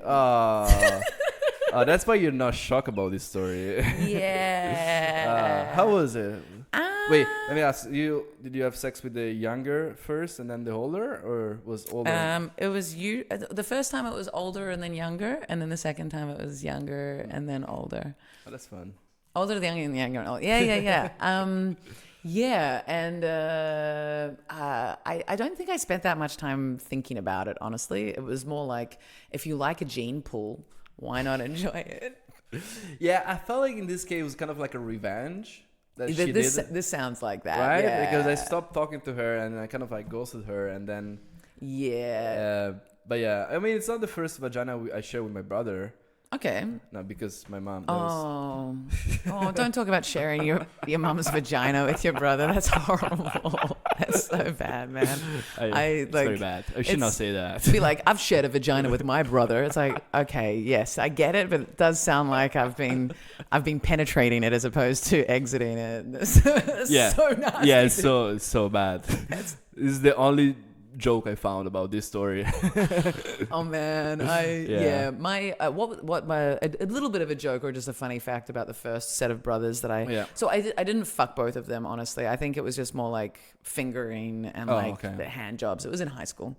That's why you're not shocked about this story. Yeah. How was it? Wait, let me ask you. Did you have sex with the younger first and then the older, or was older? It was you. The first time it was older and then younger, and then the second time it was younger and then older. Oh, that's fun. Older, the younger, and the younger. And older. Yeah. Yeah, and I don't think I spent that much time thinking about it. Honestly, it was more like if you like a gene pool, why not enjoy it? Yeah, I felt like in this case it was kind of like a revenge. This sounds like that, right? Yeah. Because I stopped talking to her and I kind of like ghosted her, and then but yeah, I mean, it's not the first vagina I share with my brother. Okay. No, because my mom. Don't talk about sharing your mom's vagina with your brother. That's horrible. That's so bad, man. It's very bad. I should not say that. To be like, I've shared a vagina with my brother. It's like, okay, yes, I get it, but it does sound like I've been penetrating it as opposed to exiting it. It's so nasty. Yeah, it's so bad. This is the only joke I found about this story. Oh man, my a little bit of a joke or just a funny fact about the first set of brothers that I didn't fuck both of them, honestly. I think it was just more like fingering and the hand jobs. It was in high school.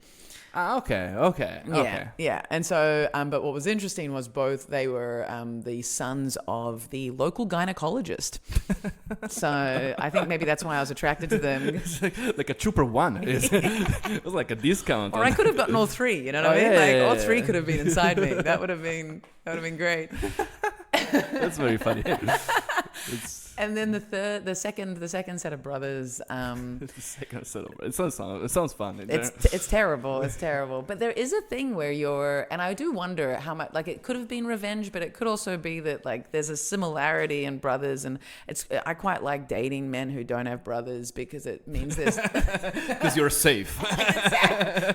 Okay. Yeah. And so, but what was interesting was both they were the sons of the local gynecologist. So I think maybe that's why I was attracted to them. It's like a Trooper 1. It was like a discount. Or I could have gotten all three. You know what I mean? All three could have been inside me. That would have been great. That's very funny. And then the second set of brothers. The second set of it sounds fun. It's terrible. It's terrible. But there is a thing where and I do wonder how much, like, it could have been revenge, but it could also be that, like, there's a similarity in brothers, and I quite like dating men who don't have brothers because it means there's because you're safe.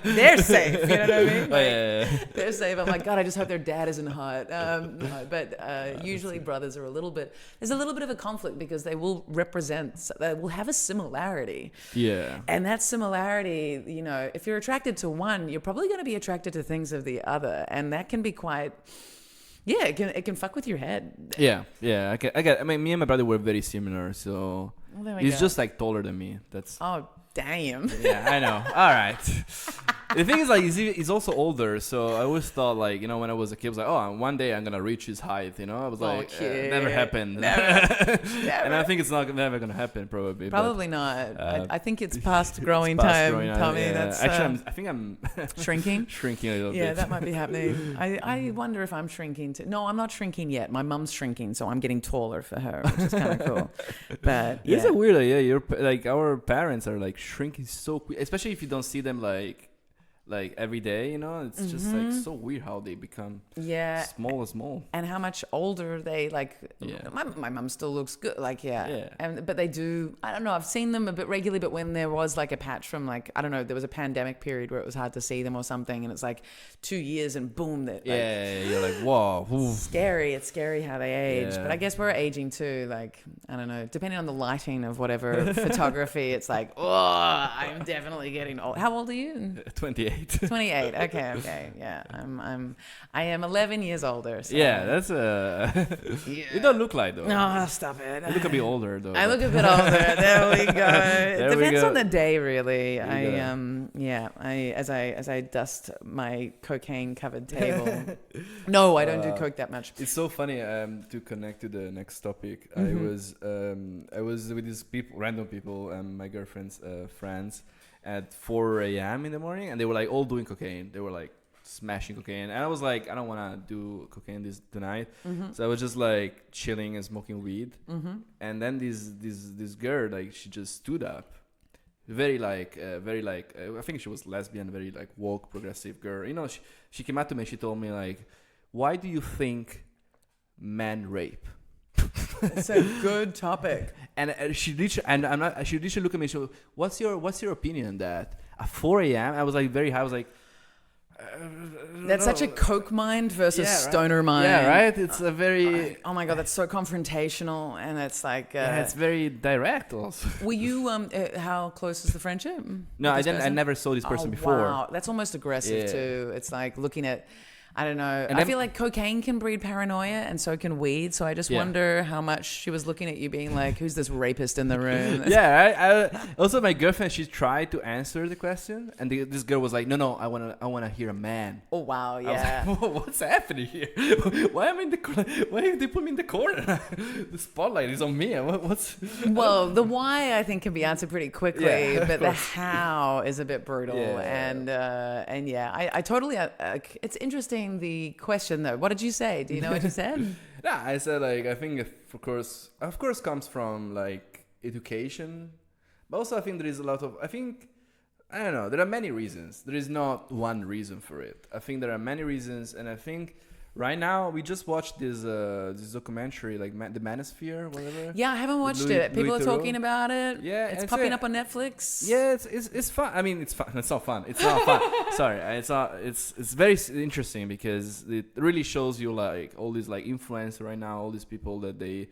They're safe. You know what I mean? Like, they're safe. I'm like, God, I just hope their dad isn't hot. No, but usually brothers are there's a little bit of a conflict because they will have a similarity. Yeah. And that similarity, you know, if you're attracted to one, you're probably going to be attracted to things of the other. And that can be quite Yeah, it can fuck with your head. Yeah. I mean, me and my brother were very similar, so he's just like taller than me. That's. Oh, damn. Yeah, I know. All right. The thing is, like, he's also older, so I always thought, like, you know, when I was a kid, I was like, oh, one day I'm gonna reach his height, you know. I was like, never happened. Never. And I think it's never gonna happen, probably. Probably not. I think it's past growing time, Tommy. Yeah. That's actually, I think I'm shrinking. Shrinking a little bit. Yeah, that might be happening. I wonder if I'm shrinking too. No, I'm not shrinking yet. My mum's shrinking, so I'm getting taller for her, which is kind of cool. But it's a weird, you're like, our parents are like shrinking so quick, especially if you don't see them like every day, you know. It's just like so weird how they become small and how much older they like. My mum still looks good, like but they do. I don't know, I've seen them a bit regularly, but when there was like a patch from like, I don't know, there was a pandemic period where it was hard to see them or something, and it's like 2 years and boom, that you're like, whoa. It's scary how they age. But I guess we're aging too, like, I don't know, depending on the lighting of whatever photography, it's like, oh, I'm definitely getting old. How old are you? 28. 28. Okay. Yeah, I am 11 years older. So. Yeah, that's You don't look like though. No, stop it. You look a bit older though. I look a bit older. There we go. It depends on the day, really. As I dust my cocaine covered table. No, I don't do coke that much. It's so funny. To connect to the next topic, I was with these people, random people, my girlfriend's friends, at 4 a.m. in the morning, and they were like all doing cocaine. They were like smashing cocaine, and I was like, I don't want to do cocaine tonight. So I was just like chilling and smoking weed. And then this girl, like, she just stood up, very like I think she was lesbian, very like woke, progressive girl. You know, she came up to me. She told me like, why do you think men rape? It's a good topic. And she literally looked at me. She was, what's your opinion on that? At 4 a.m. I was like very high. I was like, that's such a coke mind versus stoner mind. Yeah, right. It's a very. Oh my god, that's so confrontational, and it's like. It's very direct. Also. Were you? How close is the friendship? No, I didn't. I never saw this person before. Wow, that's almost aggressive too. It's like looking at. I don't know. I feel like cocaine can breed paranoia, and so can weed. So I just wonder how much she was looking at you being like, who's this rapist in the room? I also, my girlfriend, she tried to answer the question, and this girl was like, no, I wanna hear a man. Oh, wow, yeah. I was like, what's happening here? Why did they put me in the corner? The spotlight is on me. Well, the why, I think, can be answered pretty quickly, but the how is a bit brutal. And I totally, it's interesting. The question though, what did you say? Do you know what you said? Yeah, I said like, I think of course comes from like education, but also I think there is a lot of, I don't know, there are many reasons. There is not one reason for it. I think there are many reasons, and I think right now we just watched this documentary, like the Manosphere, whatever. Yeah, I haven't watched it. People are talking about it. Yeah, it's popping up on Netflix. Yeah, it's fun. I mean, it's fun. It's not fun. It's not fun. Sorry, it's very interesting because it really shows you like all these like influencers right now, all these people that they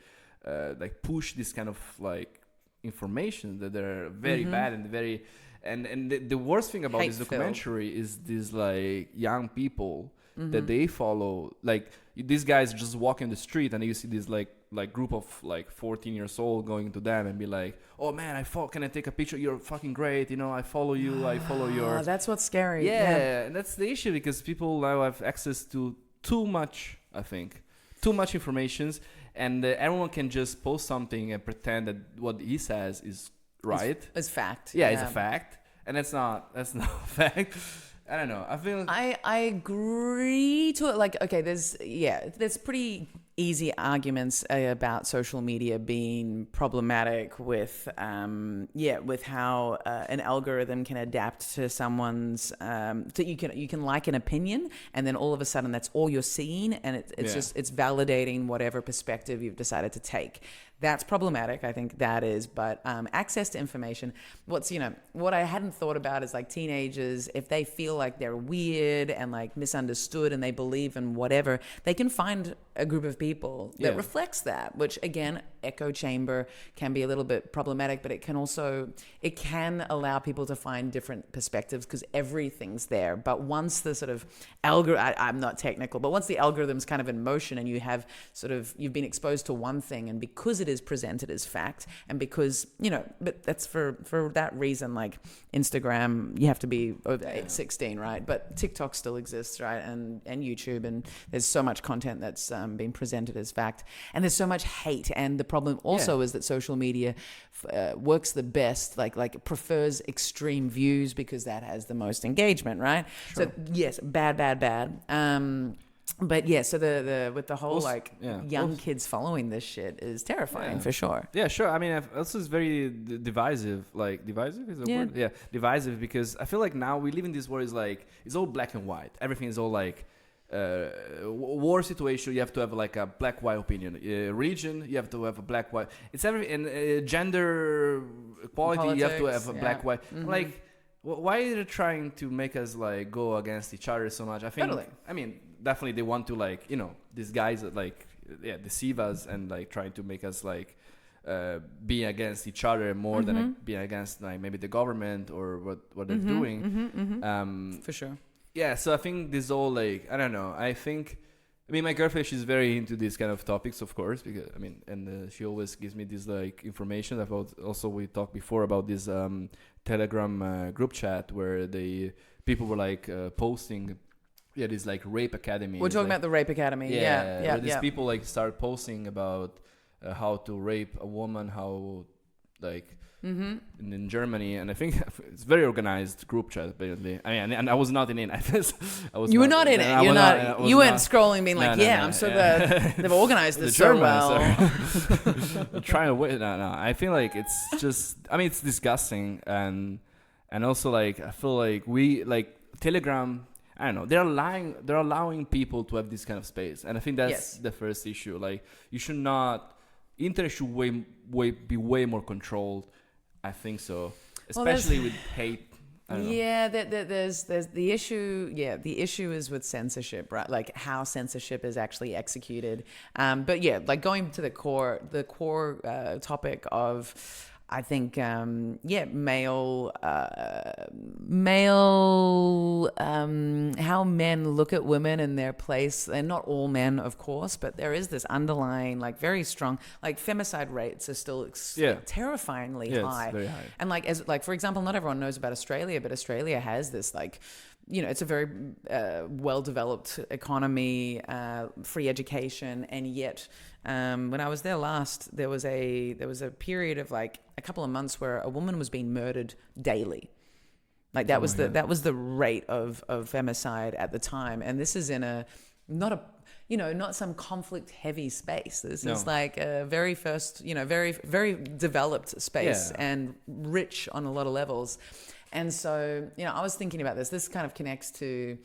like push this kind of like information that they're very bad and very and the worst thing about this documentary is these like young people. That they follow, like these guys just walk in the street and you see this like group of like 14 years old going to them and be like, oh man, can I take a picture? You're fucking great, you know, I follow you, I follow your. That's what's scary. Yeah, and that's the issue because people now have access to too much information, and everyone can just post something and pretend that what he says is right. It's fact. Yeah, it's a fact, and that's not a fact. I don't know. I agree to it. Like, okay, there's pretty easy arguments about social media being problematic with how an algorithm can adapt to someone's you can like an opinion, and then all of a sudden that's all you're seeing, and it's just it's validating whatever perspective you've decided to take. That's problematic. I think that is. But access to information, what I hadn't thought about is like teenagers, if they feel like they're weird and like misunderstood and they believe in whatever, they can find a group of people that reflects that, which again, echo chamber can be a little bit problematic, but it can allow people to find different perspectives because everything's there. But once the sort of I'm not technical, but once the algorithm's kind of in motion and you've been exposed to one thing, and because it is presented as fact, and because, but that's for that reason, like Instagram, you have to be over 16, right? But TikTok still exists, right? And YouTube, and there's so much content that's being presented as fact, and there's so much hate. And the problem also is that social media works the best, like prefers extreme views because that has the most engagement, right? Sure. So yes, bad. But yeah, so the with the whole young kids following this shit is terrifying for sure. Yeah, sure. I mean, also it's very divisive. Like divisive is a word. Yeah, divisive, because I feel like now we live in this world is like it's all black and white. Everything is all like war situation. You have to have like a black white opinion. Religion, you have to have a black white. It's everything. And gender equality, politics, you have to have a black white. Mm-hmm. Like, why are they trying to make us like go against each other so much? I think. Totally. I mean, definitely they want to like these guys that like deceive us and like trying to make us like be against each other more than like, being against like maybe the government or what they're doing. For sure. Yeah, so I think this all like I don't know. I mean, my girlfriend, she's very into these kind of topics, of course, because I mean, and she always gives me this like information about. Also, we talked before about this Telegram group chat where people were like posting. Yeah, this like rape academy. We're talking about the rape academy. Yeah. These people like start posting about how to rape a woman, how like in Germany, and I think it's very organized group chat. Apparently, I mean, and I was not in it. You were not in it. You're not. You weren't scrolling, being like, I'm so glad they've organized this so well. Trying to wait. No. I feel like it's just. I mean, it's disgusting, and also like I feel like we like Telegram. I don't know. They're allowing people to have this kind of space, and I think that's the first issue. Like, you should not. Internet should be way more controlled. I think so, especially with hate. There's the issue. Yeah, the issue is with censorship, right? Like how censorship is actually executed. But yeah, like going to the core topic of. I think, male, how men look at women and their place, and not all men, of course, but there is this underlying, like, very strong, like, femicide rates are still terrifyingly high. It's very high. And like, for example, not everyone knows about Australia, but Australia has this, like, it's a very well-developed economy, free education, and yet when I was there last, there was a period of like a couple of months where a woman was being murdered daily. Like that was the rate of femicide at the time, and this is in not some conflict-heavy space. This is like a very first, very very developed space and rich on a lot of levels. And so, I was thinking about this. This kind of connects to,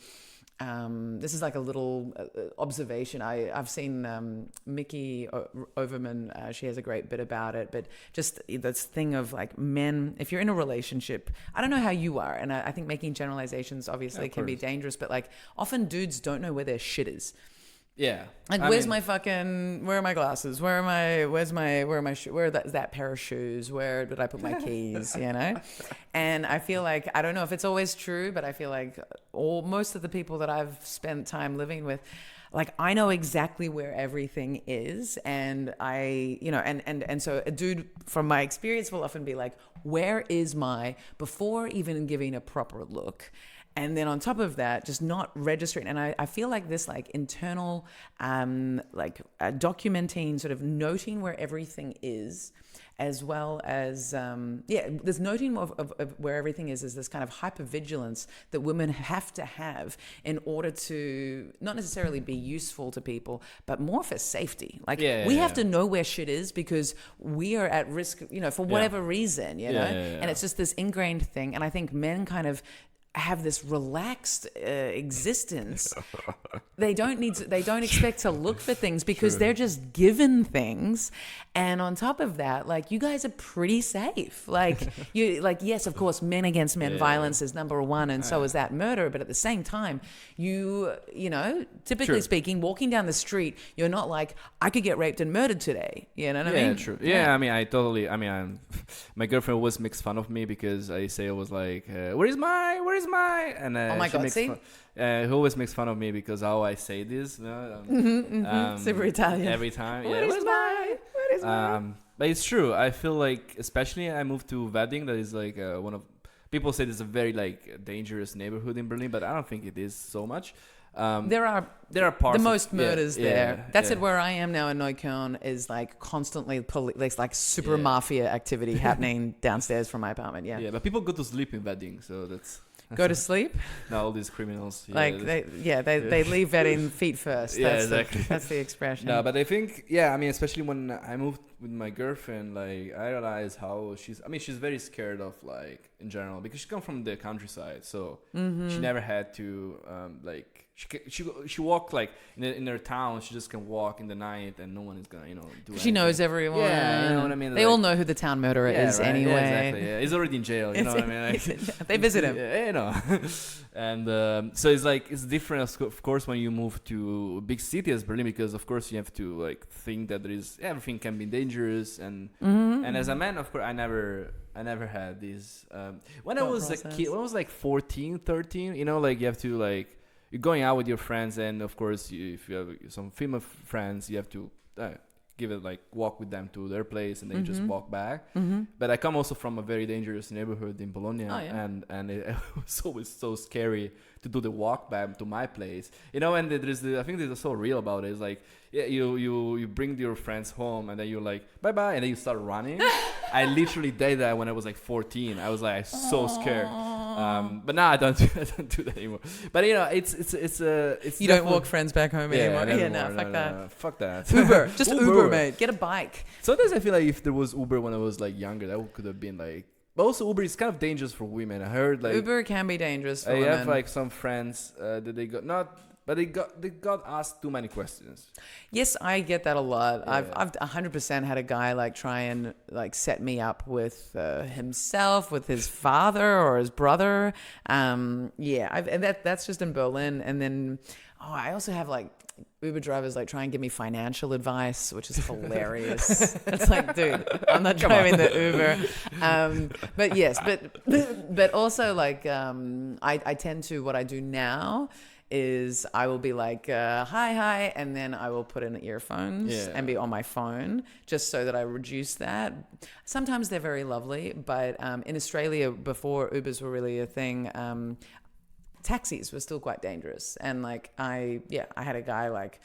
this is like a little observation. I've seen Mickey Overman, she has a great bit about it, but just this thing of like men, if you're in a relationship, I don't know how you are, and I think making generalizations obviously can be dangerous, but like often dudes don't know where their shit is. Yeah. Like, where are my glasses? Where that pair of shoes? Where did I put my keys? And I feel like, I don't know if it's always true, but I feel like most of the people that I've spent time living with, like, I know exactly where everything is. And and so a dude from my experience will often be like, where is before even giving a proper look. And then on top of that, just not registering. And I feel like this like internal, documenting, sort of noting where everything is, as well as, this noting of where everything is this kind of hypervigilance that women have to have in order to not necessarily be useful to people, but more for safety. Like we have to know where shit is because we are at risk, for whatever reason, And it's just this ingrained thing. And I think men kind of, have this relaxed existence. They don't expect to look for things because they're just given things. And on top of that, like, you guys are pretty safe. Like, yes, of course, men against men violence is number one, and so is that murder. But at the same time, you know, typically speaking, walking down the street, you're not like, I could get raped and murdered today. You know what I mean? Yeah, true. Yeah, I mean, my girlfriend always makes fun of me because I say I was like, where's my? And oh my God, see? He always makes fun of me because how I say this. Super Italian. Every time. Where's my? But it's true. I feel like, especially I moved to Wedding, that is like one of, people say this is a very like dangerous neighborhood in Berlin, but I don't think it is so much. There are parts the most murders there. Yeah, That's it. Where I am now in Neukölln is like constantly like super mafia activity happening downstairs from my apartment. Yeah. Yeah, but people go to sleep in Wedding, so that's go to sleep. No, all these criminals. Like they leave Wedding feet first. Exactly. That's the expression. No, but I think I mean, especially when I moved with my girlfriend, like I realized how she's very scared of, like, in general, because she comes from the countryside, so she never had to like she walked like in her town. She just can walk in the night and no one is gonna do anything. She knows everyone. Yeah, you know what I mean. They all know who the town murderer is anyway. Yeah, exactly. Yeah, he's already in jail. You know what I mean? Like, they visit him. Yeah, you know. And so it's like, it's different, of course, when you move to a big city as Berlin, because of course you have to like think that there is, everything can be dangerous, and as a man, of course, I never had these when I was a kid, when I was like 14, 13, you know, like you have to like, you're going out with your friends, and of course if you have some female friends, you have to give it, like, walk with them to their place, and then you just walk back. But I come also from a very dangerous neighborhood in Bologna, and it was always so scary to do the walk back to my place, you know. And there's I think there's so real about it. It's like, yeah, you bring your friends home, and then you're like, bye bye, and then you start running. I literally did that when I was like 14. I was like so scared. But now I don't do that anymore. But you know, it's you don't walk friends back home anymore. Yeah, no, fuck that. No, fuck that. Uber, just Uber, mate. Get a bike. Sometimes I feel like if there was Uber when I was like younger, that could have been like. But also Uber is kind of dangerous for women. I heard like Uber can be dangerous for women. I women. have like some friends that they got asked too many questions. Yes, I get that a lot. Yeah. I've 100% had a guy like try and like set me up with himself, with his father or his brother. And that's just in Berlin. And then I also have like Uber drivers like try and give me financial advice, which is hilarious. It's like, dude, I'm not driving the Uber. But also like I tend to, what I do now is I will be like, hi, and then I will put in earphones and be on my phone, just so that I reduce that. Sometimes they're very lovely, but in Australia, before Ubers were really a thing, taxis were still quite dangerous. And like I had a guy like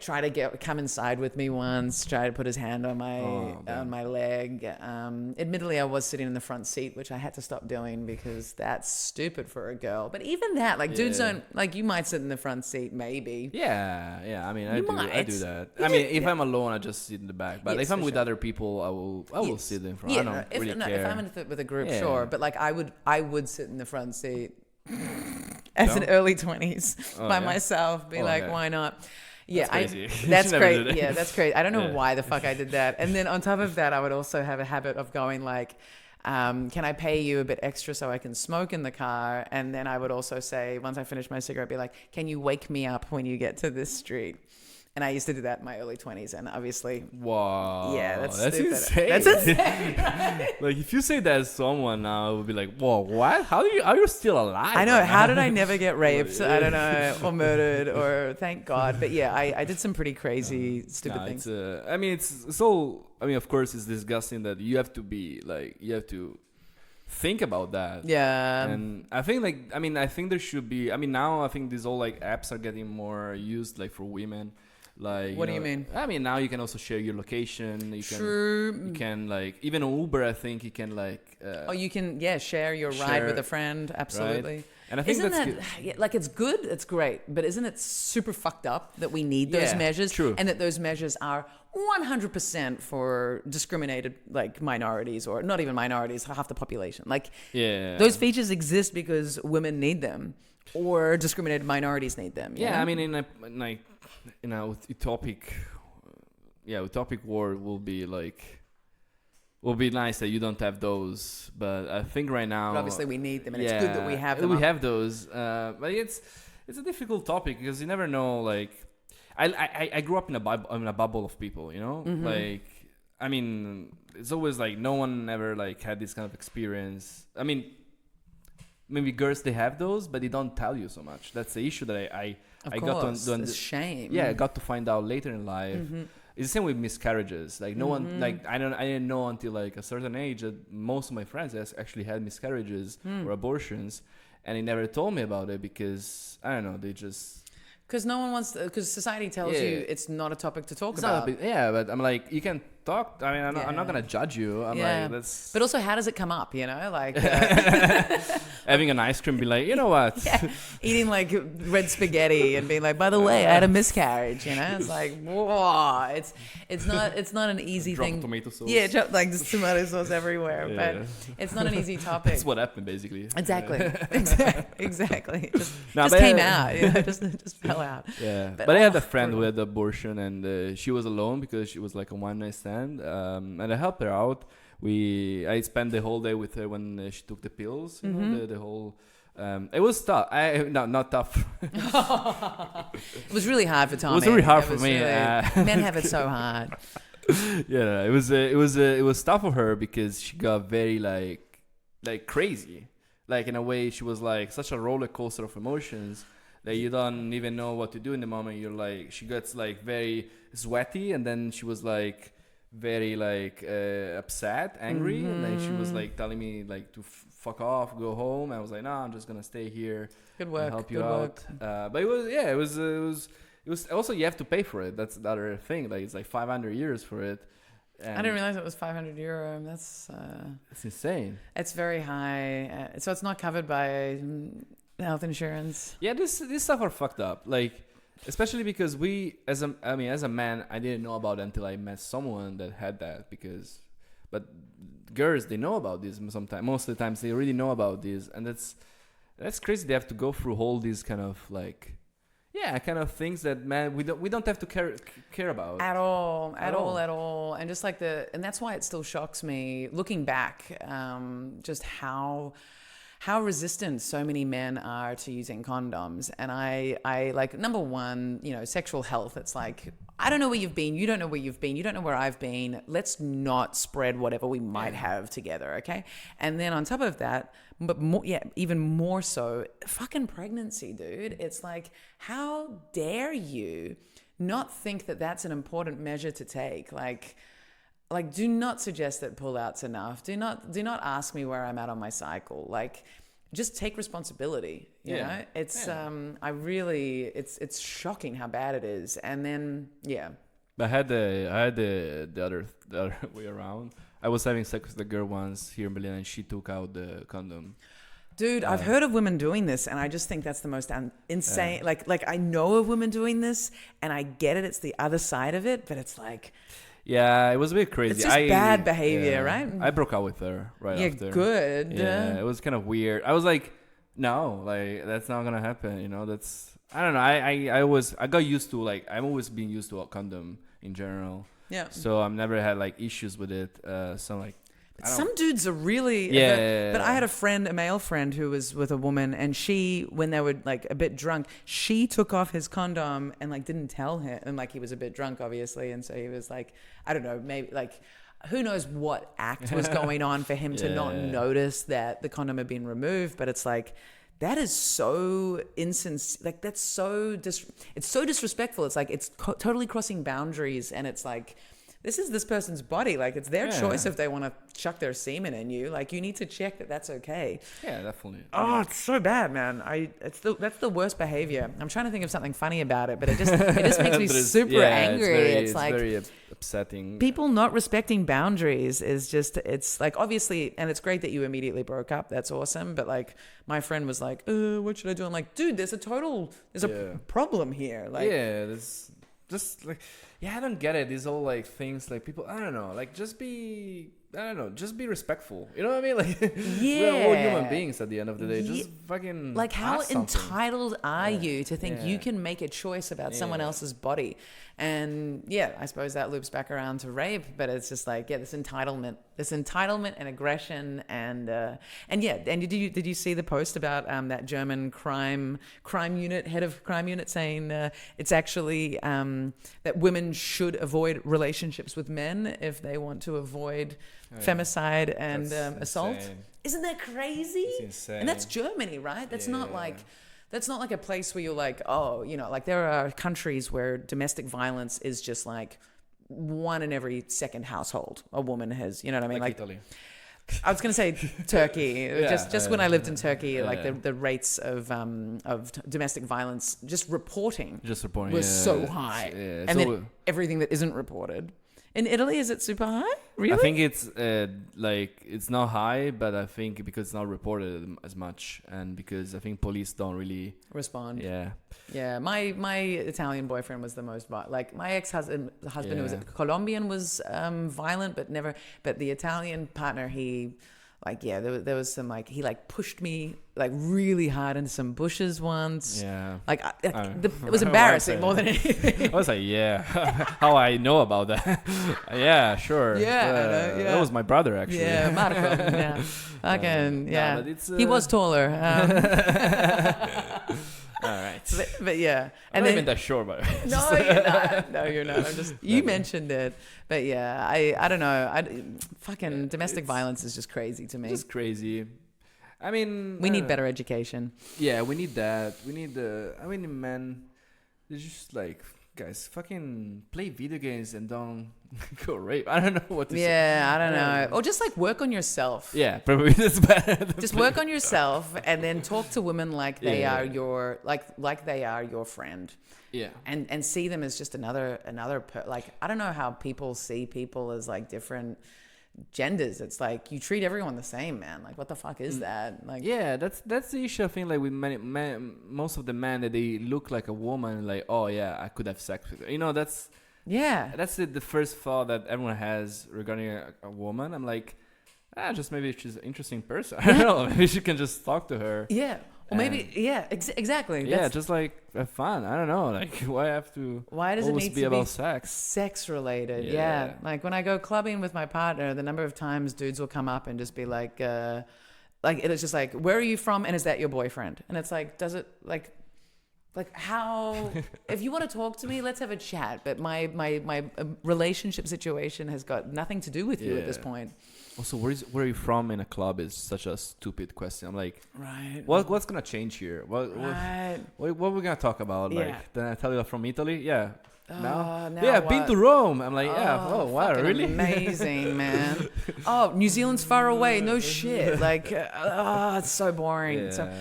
try to come inside with me once, try to put his hand on my leg. Admittedly, I was sitting in the front seat, which I had to stop doing because that's stupid for a girl. But even that, like, dudes don't, like, you might sit in the front seat, maybe. Yeah. I mean, I do that. If I'm alone, I just sit in the back. But if I'm with other people, I will sit in front. I don't really care. If I'm with a group, sure. But like, I would sit in the front seat as an early 20s by myself. Why not? Yeah, that's great. Yeah, that's great. I don't know why the fuck I did that. And then on top of that, I would also have a habit of going like, can I pay you a bit extra so I can smoke in the car? And then I would also say, once I finish my cigarette, be like, can you wake me up when you get to this street? And I used to do that in my early 20s, and obviously... Wow. Yeah, that's insane. That's insane, right? Like, if you say that to someone now, it would be like, whoa, what? How are you still alive? I know. How did I never get raped? I don't know. Or murdered, or thank God. But yeah, I did some pretty crazy, stupid things. It's so... I mean, of course, it's disgusting that you have to be, like, you have to... think about that. Yeah. And I think I think there should be, now I think these all like apps are getting more used like for women. Like, what do you mean? I mean, now you can also share your location. You can like, even on Uber, I think you can like. You can share your ride with a friend. Absolutely. Right? And I think that's good. Like, it's good, it's great, but isn't it super fucked up that we need those measures? True. And that those measures are 100% for discriminated like minorities, or not even minorities, half the population. Like those features exist because women need them, or discriminated minorities need them. Yeah, know? I mean, in a utopic world will be nice that you don't have those, but I think right now, but obviously we need them, and it's good that we have them. We have those, but it's a difficult topic because you never know. Like, I grew up in a bubble of people, you know. Mm-hmm. Like, I mean, it's always like no one ever like had this kind of experience. I mean, maybe girls they have those, but they don't tell you so much. That's the issue that I got to shame. Yeah, I got to find out later in life. Mm-hmm. It's the same with miscarriages. Like no one, like I didn't know until like a certain age that most of my friends actually had miscarriages or abortions, and they never told me about it because I don't know. They just because no one wants because society tells you it's not a topic to talk about. But I'm like, you can talk. I mean, I'm not gonna judge you. I'm like, that's. But also, how does it come up? You know, like having an ice cream, be like, you know what? Eating like red spaghetti and being like, by the way, I had a miscarriage. You know, it's like, whoa, it's not an easy thing. Tomato sauce. Yeah, like there's tomato sauce everywhere, but it's not an easy topic. That's what happened, basically. Exactly, exactly. Just came out. You know, just fell out. Yeah, but I had a friend who had abortion, and she was alone because she was like a one-night stand, and I helped her out. I spent the whole day with her when she took the pills. You know, the whole. It was tough. Not tough. It was really hard for Tommy. It was really hard for me. Men have it so hard. Yeah, it was tough for her because she got very like crazy. Like in a way, she was like such a roller coaster of emotions that you don't even know what to do in the moment. You're like, she gets like very sweaty, and then she was like very like upset, angry, and then she was like telling me like to fuck off, go home. I was like, no, I'm just gonna stay here. Good work. Help you out. But it was also, you have to pay for it. That's the other thing. Like it's like 500 euros for it. And I didn't realize it was 500 euro. That's insane. It's very high. So it's not covered by health insurance. Yeah, this stuff are fucked up. Like, especially because as a man, I didn't know about it until I met someone that had that. But girls, they know about this sometimes. Most of the times, they already know about this, and that's crazy. They have to go through all these kind of like, kind of things that man we don't have to care about at all, and just like and that's why it still shocks me looking back, just how resistant so many men are to using condoms. And I like, number one, you know, sexual health. It's like, I don't know where you've been. You don't know where you've been. You don't know where I've been. Let's not spread whatever we might have together, okay? And then on top of that, but more, even more so, fucking pregnancy, dude. It's like, how dare you not think that that's an important measure to take? Like, do not suggest that pull-out's enough. Do not ask me where I'm at on my cycle. Like, just take responsibility. You know, it's it's shocking how bad it is. And then I had the other way around. I was having sex with a girl once here in Berlin, and she took out the condom. Dude, I've heard of women doing this, and I just think that's the most insane. Like I know of women doing this, and I get it. It's the other side of it, but it's like. Yeah, it was a bit crazy. It's just bad behavior, right? I broke up with her after. Yeah, good. Yeah, it was kind of weird. I was like, no, like that's not gonna happen. You know, I don't know. I got used to, like, I'm always been used to a condom in general. Yeah. So I've never had like issues with it. So like. Some dudes are really... But I had a male friend who was with a woman, and she, when they were like a bit drunk, she took off his condom and like didn't tell him. And like he was a bit drunk, obviously. And so he was like, I don't know, maybe like... Who knows what act was going on for him to not notice that the condom had been removed. But it's like... That is so like that's so... It's so disrespectful. It's like it's totally crossing boundaries, and it's like... This person's body. Like, it's their choice if they want to chuck their semen in you. Like, you need to check that that's okay. Yeah, definitely. Oh, it's so bad, man. That's the worst behavior. I'm trying to think of something funny about it, but it just makes me super angry. It's like very upsetting. People not respecting boundaries is just, it's like, obviously, and it's great that you immediately broke up. That's awesome. But like, my friend was like, what should I do? I'm like, dude, there's a problem here. Like, there's just like, Yeah, I don't get it. These all like things like people. I don't know. Like just be. I don't know. Just be respectful. You know what I mean? Like Yeah. we're all human beings at the end of the day. Just fucking. Like how ask something. entitled are you to think you can make a choice about someone else's body? And yeah, I suppose that loops back around to rape, but it's just like this entitlement and aggression and did you see the post about that German crime unit head of crime unit saying it's actually that women should avoid relationships with men if they want to avoid femicide and assault. Insane. Isn't that crazy? It's insane. And that's Germany, right? That's not like a place where you're like, oh, like there are countries where domestic violence is just like one in every second household a woman has, you know what I mean? Like Italy. I was going to say Turkey. Just when I lived in Turkey, like the rates of domestic violence just reporting was so high. Yeah, and then everything that isn't reported. In Italy, is it super high? Really? I think it's it's not high, but I think because it's not reported as much, and because I think police don't really respond. Yeah. Yeah, my Italian boyfriend was the most like my ex-husband who was Colombian was violent, but the Italian partner there was some like he like pushed me like really hard into some bushes once. Yeah. Like it was embarrassing more than anything. I was like, how I know about that? Yeah, sure. Yeah, that was my brother actually. Yeah, Marco. Yeah. Fucking but it's, he was taller. All right. But yeah. I'm not even that sure about it. No, you're not. No, you're not. I'm just, you mentioned it. But yeah, I don't know. Fucking domestic violence is just crazy to me. It's crazy. I mean, we need better education. Yeah, we need that. We need men, they're just like, guys, fucking play video games and don't go rape. I don't know what to say. Yeah, I don't know. Or just like work on yourself. Yeah, probably that's better. Just work on yourself and then talk to women like they are your like they are your friend. Yeah. And see them as just another like I don't know how people see people as like different genders. It's like you treat everyone the same, man. Like what the fuck is that? Like that's the issue. I think like with many men, most of the men that they look like a woman, like oh yeah, I could have sex with her. You know, that's the first thought that everyone has regarding a woman. I'm like, just maybe she's an interesting person. I don't know. Maybe she can just talk to her. Yeah. Or maybe, exactly. Yeah, just like have fun. I don't know. Like, why does it need to be about sex? Sex related, yeah. Like when I go clubbing with my partner, the number of times dudes will come up and just be like it's just like, where are you from? And is that your boyfriend? And it's like, does it like how? If you want to talk to me, let's have a chat. But my relationship situation has got nothing to do with you at this point. Also, where are you from in a club is such a stupid question. I'm like, right. What's gonna change here? What are we gonna talk about? Yeah. Like, then I tell you from Italy. Yeah. Now I've been to Rome. I'm like, wow, really? Amazing, man. Oh, New Zealand's far away. No shit. Like, it's so boring. Yeah. So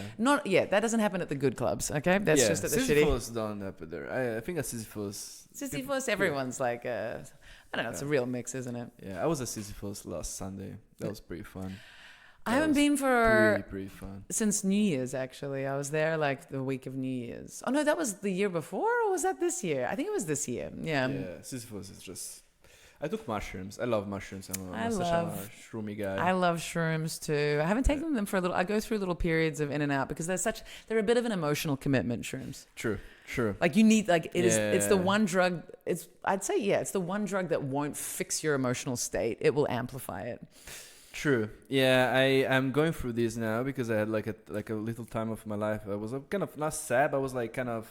that doesn't happen at the good clubs. Okay, that's just at the Sisyphus shitty. don't happen there. I think a Sisyphus. Everyone's like, I don't know. It's a real mix, isn't it? Yeah, I was at Sisyphus last Sunday. That was pretty fun. I haven't been for pretty fun since New Year's. Actually, I was there like the week of New Year's. Oh no, that was the year before, or was that this year? I think it was this year. Yeah. Yeah, Sisyphus is just. I took mushrooms. I love mushrooms. I'm such a shroomy guy. I love shrooms too. I haven't taken them for a little. I go through little periods of in and out because they're a bit of an emotional commitment. Shrooms. True. Like you need it's the one drug. It's the one drug that won't fix your emotional state. It will amplify it. True. Yeah, I'm going through this now because I had like a little time of my life. I was kind of not sad, but I was like kind of.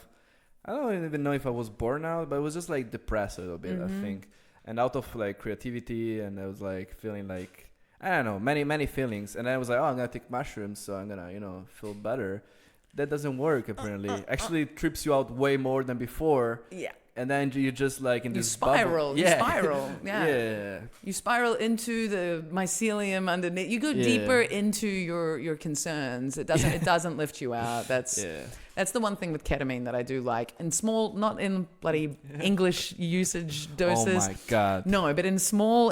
I don't even know if I was bored out, but I was just like depressed a little bit. I think. And out of like creativity, and I was like feeling like I don't know many feelings, and I was like, I'm gonna take mushrooms, so I'm gonna feel better. That doesn't work apparently. Actually, it trips you out way more than before. Yeah. And then you just like in this spiral. Bubble. You spiral. Yeah. Yeah. You spiral into the mycelium underneath. You go deeper into your concerns. It doesn't lift you out. That's the one thing with ketamine that I do like. In small, not in bloody English usage doses. Oh my god. No, but in small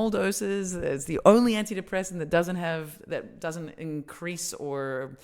doses. It's the only antidepressant that doesn't increase or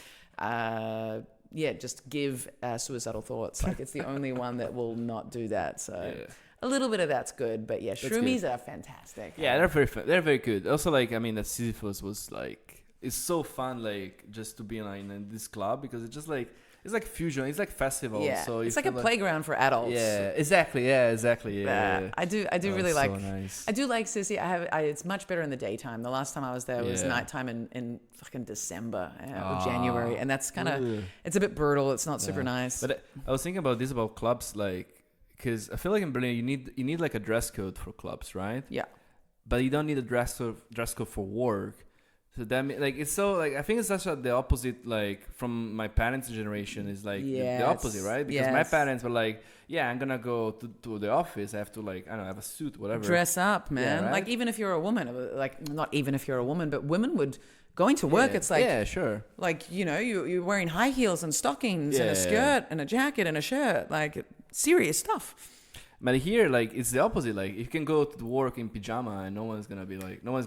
just give suicidal thoughts. Like it's the only one that will not do that. So a little bit of that's good, but yeah, shroomies are fantastic. Yeah, they're very good. Also, like, I mean, the Sisyphus was like, it's so fun, like, just to be in this club, because it's just like, it's like fusion. It's like festival. Yeah, so it's like a playground for adults. Yeah, exactly. Yeah. I do really like. So nice. I do like Sissy. It's much better in the daytime. The last time I was there was nighttime in fucking December or January, and that's kind of it's a bit brutal. It's not super nice. But I was thinking about this about clubs, like, because I feel like in Berlin you need like a dress code for clubs, right? Yeah. But you don't need a dress code for work. So that like it's so like I think it's such the opposite, like from my parents' generation is like the opposite, right? Because my parents were like, yeah, I'm gonna go to the office. I have to, like, I don't know, have a suit, whatever. Dress up, man. Right? Like even if you're a woman, like not even if you're a woman, but women would going to work. It's like sure. Like you're wearing high heels and stockings and a skirt and a jacket and a shirt, like serious stuff. But here, like, it's the opposite. Like, you can go to work in pajama and no one's gonna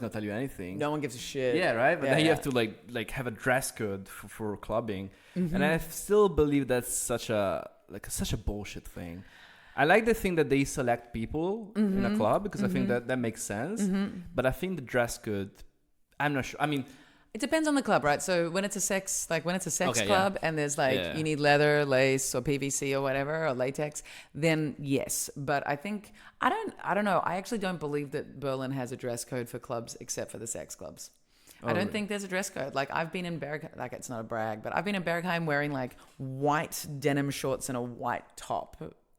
tell you anything. No one gives a shit. Yeah, right. But then you have to like have a dress code for clubbing, and I still believe that's such a bullshit thing. I like the thing that they select people in a club, because I think that makes sense. But I think the dress code, I'm not sure. I mean, it depends on the club, right? So when it's a sex club and there's you need leather, lace, or PVC or whatever, or latex, then yes. But I think I don't know. I actually don't believe that Berlin has a dress code for clubs except for the sex clubs. I don't think there's a dress code. Like I've been in Bergheim, like it's not a brag, but I've been in Bergheim wearing like white denim shorts and a white top.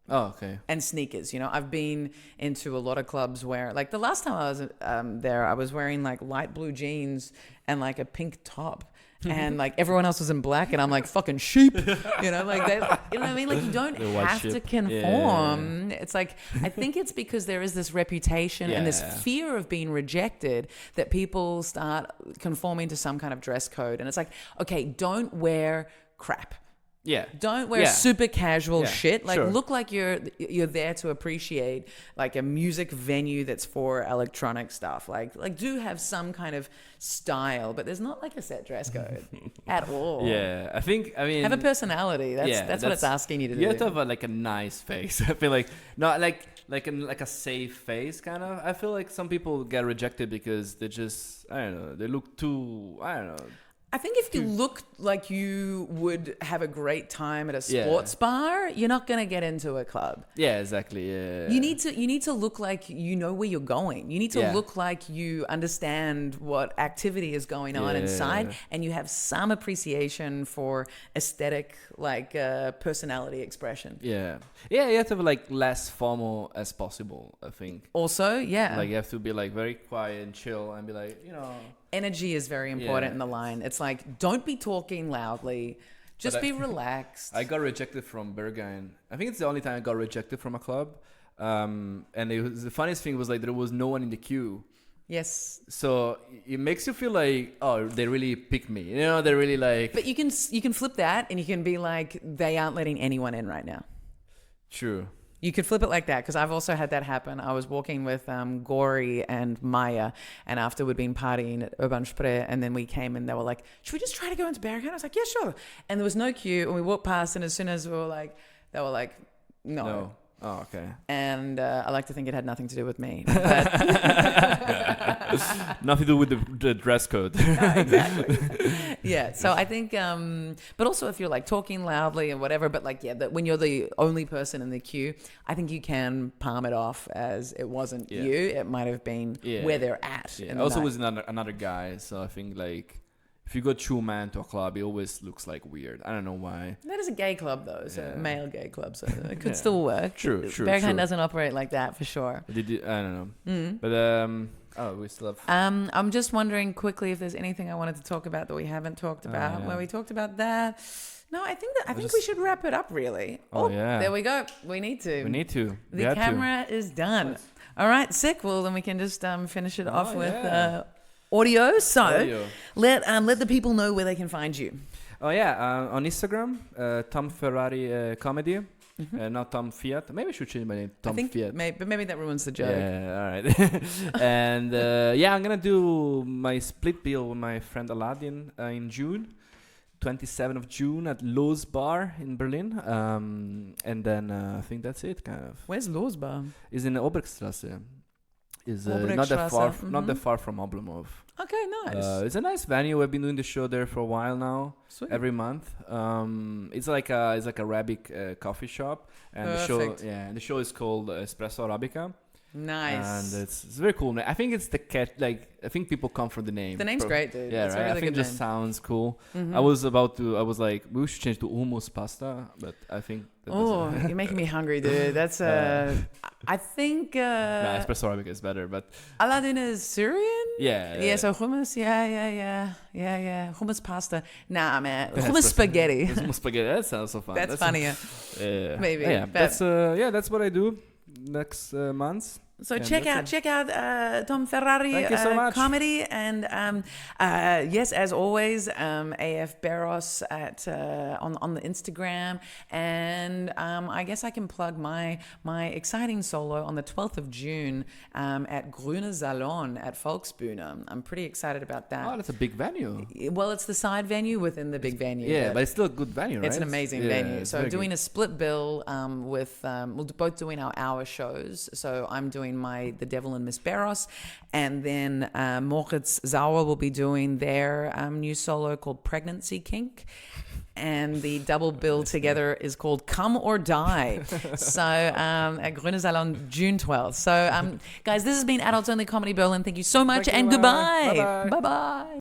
Oh, okay. And sneakers. I've been into a lot of clubs where, like, the last time I was there, I was wearing like light blue jeans and like a pink top, and like everyone else was in black, and I'm like fucking sheep. Like they, you know what I mean? Like you don't have to conform. Yeah. It's like I think it's because there is this reputation and this fear of being rejected that people start conforming to some kind of dress code, and it's like, okay, don't wear crap. Yeah. Don't wear super casual shit. Like look like you're there to appreciate like a music venue that's for electronic stuff. Like do have some kind of style, but there's not like a set dress code at all. Yeah. I mean have a personality. That's what it's asking you to do. You have to have a nice face. I feel like not like a safe face kind of. I feel like some people get rejected because they just, I don't know, they look too, I don't know. I think if you look like you would have a great time at a sports bar, you're not going to get into a club. Yeah, exactly. Yeah. You need to look like you know where you're going. You need to look like you understand what activity is going on inside, and you have some appreciation for aesthetic, like personality expression. Yeah. Yeah, you have to be less formal as possible, I think. Also, like you have to be very quiet and chill and be energy is very important in the line. It's like, don't be talking loudly. Just be relaxed. I got rejected from Berghain. I think it's the only time I got rejected from a club. And the funniest thing was there was no one in the queue. Yes. So it makes you feel like, oh, they really picked me. They're really But you can flip that and you can be like, they aren't letting anyone in right now. True. You could flip it like that, because I've also had that happen. I was walking with Gori and Maya, and after we'd been partying at Urban Spree, and then we came and they were like, should we just try to go into Berghain? I was like, yeah, sure. And there was no queue, and we walked past, and as soon as they were like, no. Oh, okay. And I like to think it had nothing to do with me. Nothing to do with the dress code. Exactly. Yeah. So I think, but also if you're talking loudly and whatever, but that when you're the only person in the queue, I think you can palm it off as it wasn't you. It might have been where they're at. Yeah. Also was another guy. So I think if you go true man to a club, it always looks weird. I don't know why. That is a gay club, though. It's a male gay club, so it could still work. True. Berghain doesn't operate like that for sure. I don't know. But we still have. I'm just wondering quickly if there's anything I wanted to talk about that we haven't talked about. Where we talked about that. No, I think we should wrap it up. Really. Oh yeah. There we go. We need to. The camera is done. Nice. All right, sick. Well, then we can just finish it off with. Audio. So let the people know where they can find you. Oh yeah, on Instagram, Tom Ferrari comedy. Not Tom Fiat. Maybe I should change my name. Tom Fiat. But maybe that ruins the joke. Yeah, all right. And I'm gonna do my split bill with my friend Aladdin in June. 27th of June at Lowe's Bar in Berlin. And then I think that's it, kind of. Where's Lowe's Bar? Is in the Obergstrasse. Is Obergstrasse, not that far from Oblomov. Okay, nice. It's a nice venue. We've been doing the show there for a while now. Sweet. Every month. It's like a Arabic coffee shop, and the show is called Espresso Arabica. Nice. And it's very cool. I think it's the catch. Like, I think people come from the name. The name's great, dude. Yeah, it's right. A really I think good it just name. sounds cool. Mm-hmm. I was like, we should change to hummus pasta, but I think. You're making me hungry, dude. That's I think. Espresso Arabica is better, but. Aladdin is Syrian. Yeah. So hummus. Yeah. Hummus pasta. Nah, man. Hummus spaghetti. Hummus spaghetti. That sounds so fun. That's funnier. Maybe. Yeah. That's what I do next months. So check out Tom Ferrari Thank you so much. comedy, and yes, as always, AF Barros at on the Instagram, and I guess I can plug my exciting solo on the 12th of June at Grüne Salon at Volksbühne. I'm pretty excited about that. Oh, that's a big venue. Well, it's the side venue within the big venue. Yeah, but it's still a good venue, right? It's an amazing venue. So doing a split bill with we're both doing our hour shows. So I'm doing The Devil and Miss Barros, and then Moritz Sauer will be doing their new solo called Pregnancy Kink, and the double bill together is called Come or Die. So at Grüne Salon, June 12th. So guys, this has been Adults Only Comedy Berlin. Thank you so much, and goodbye. Bye-bye. Bye-bye.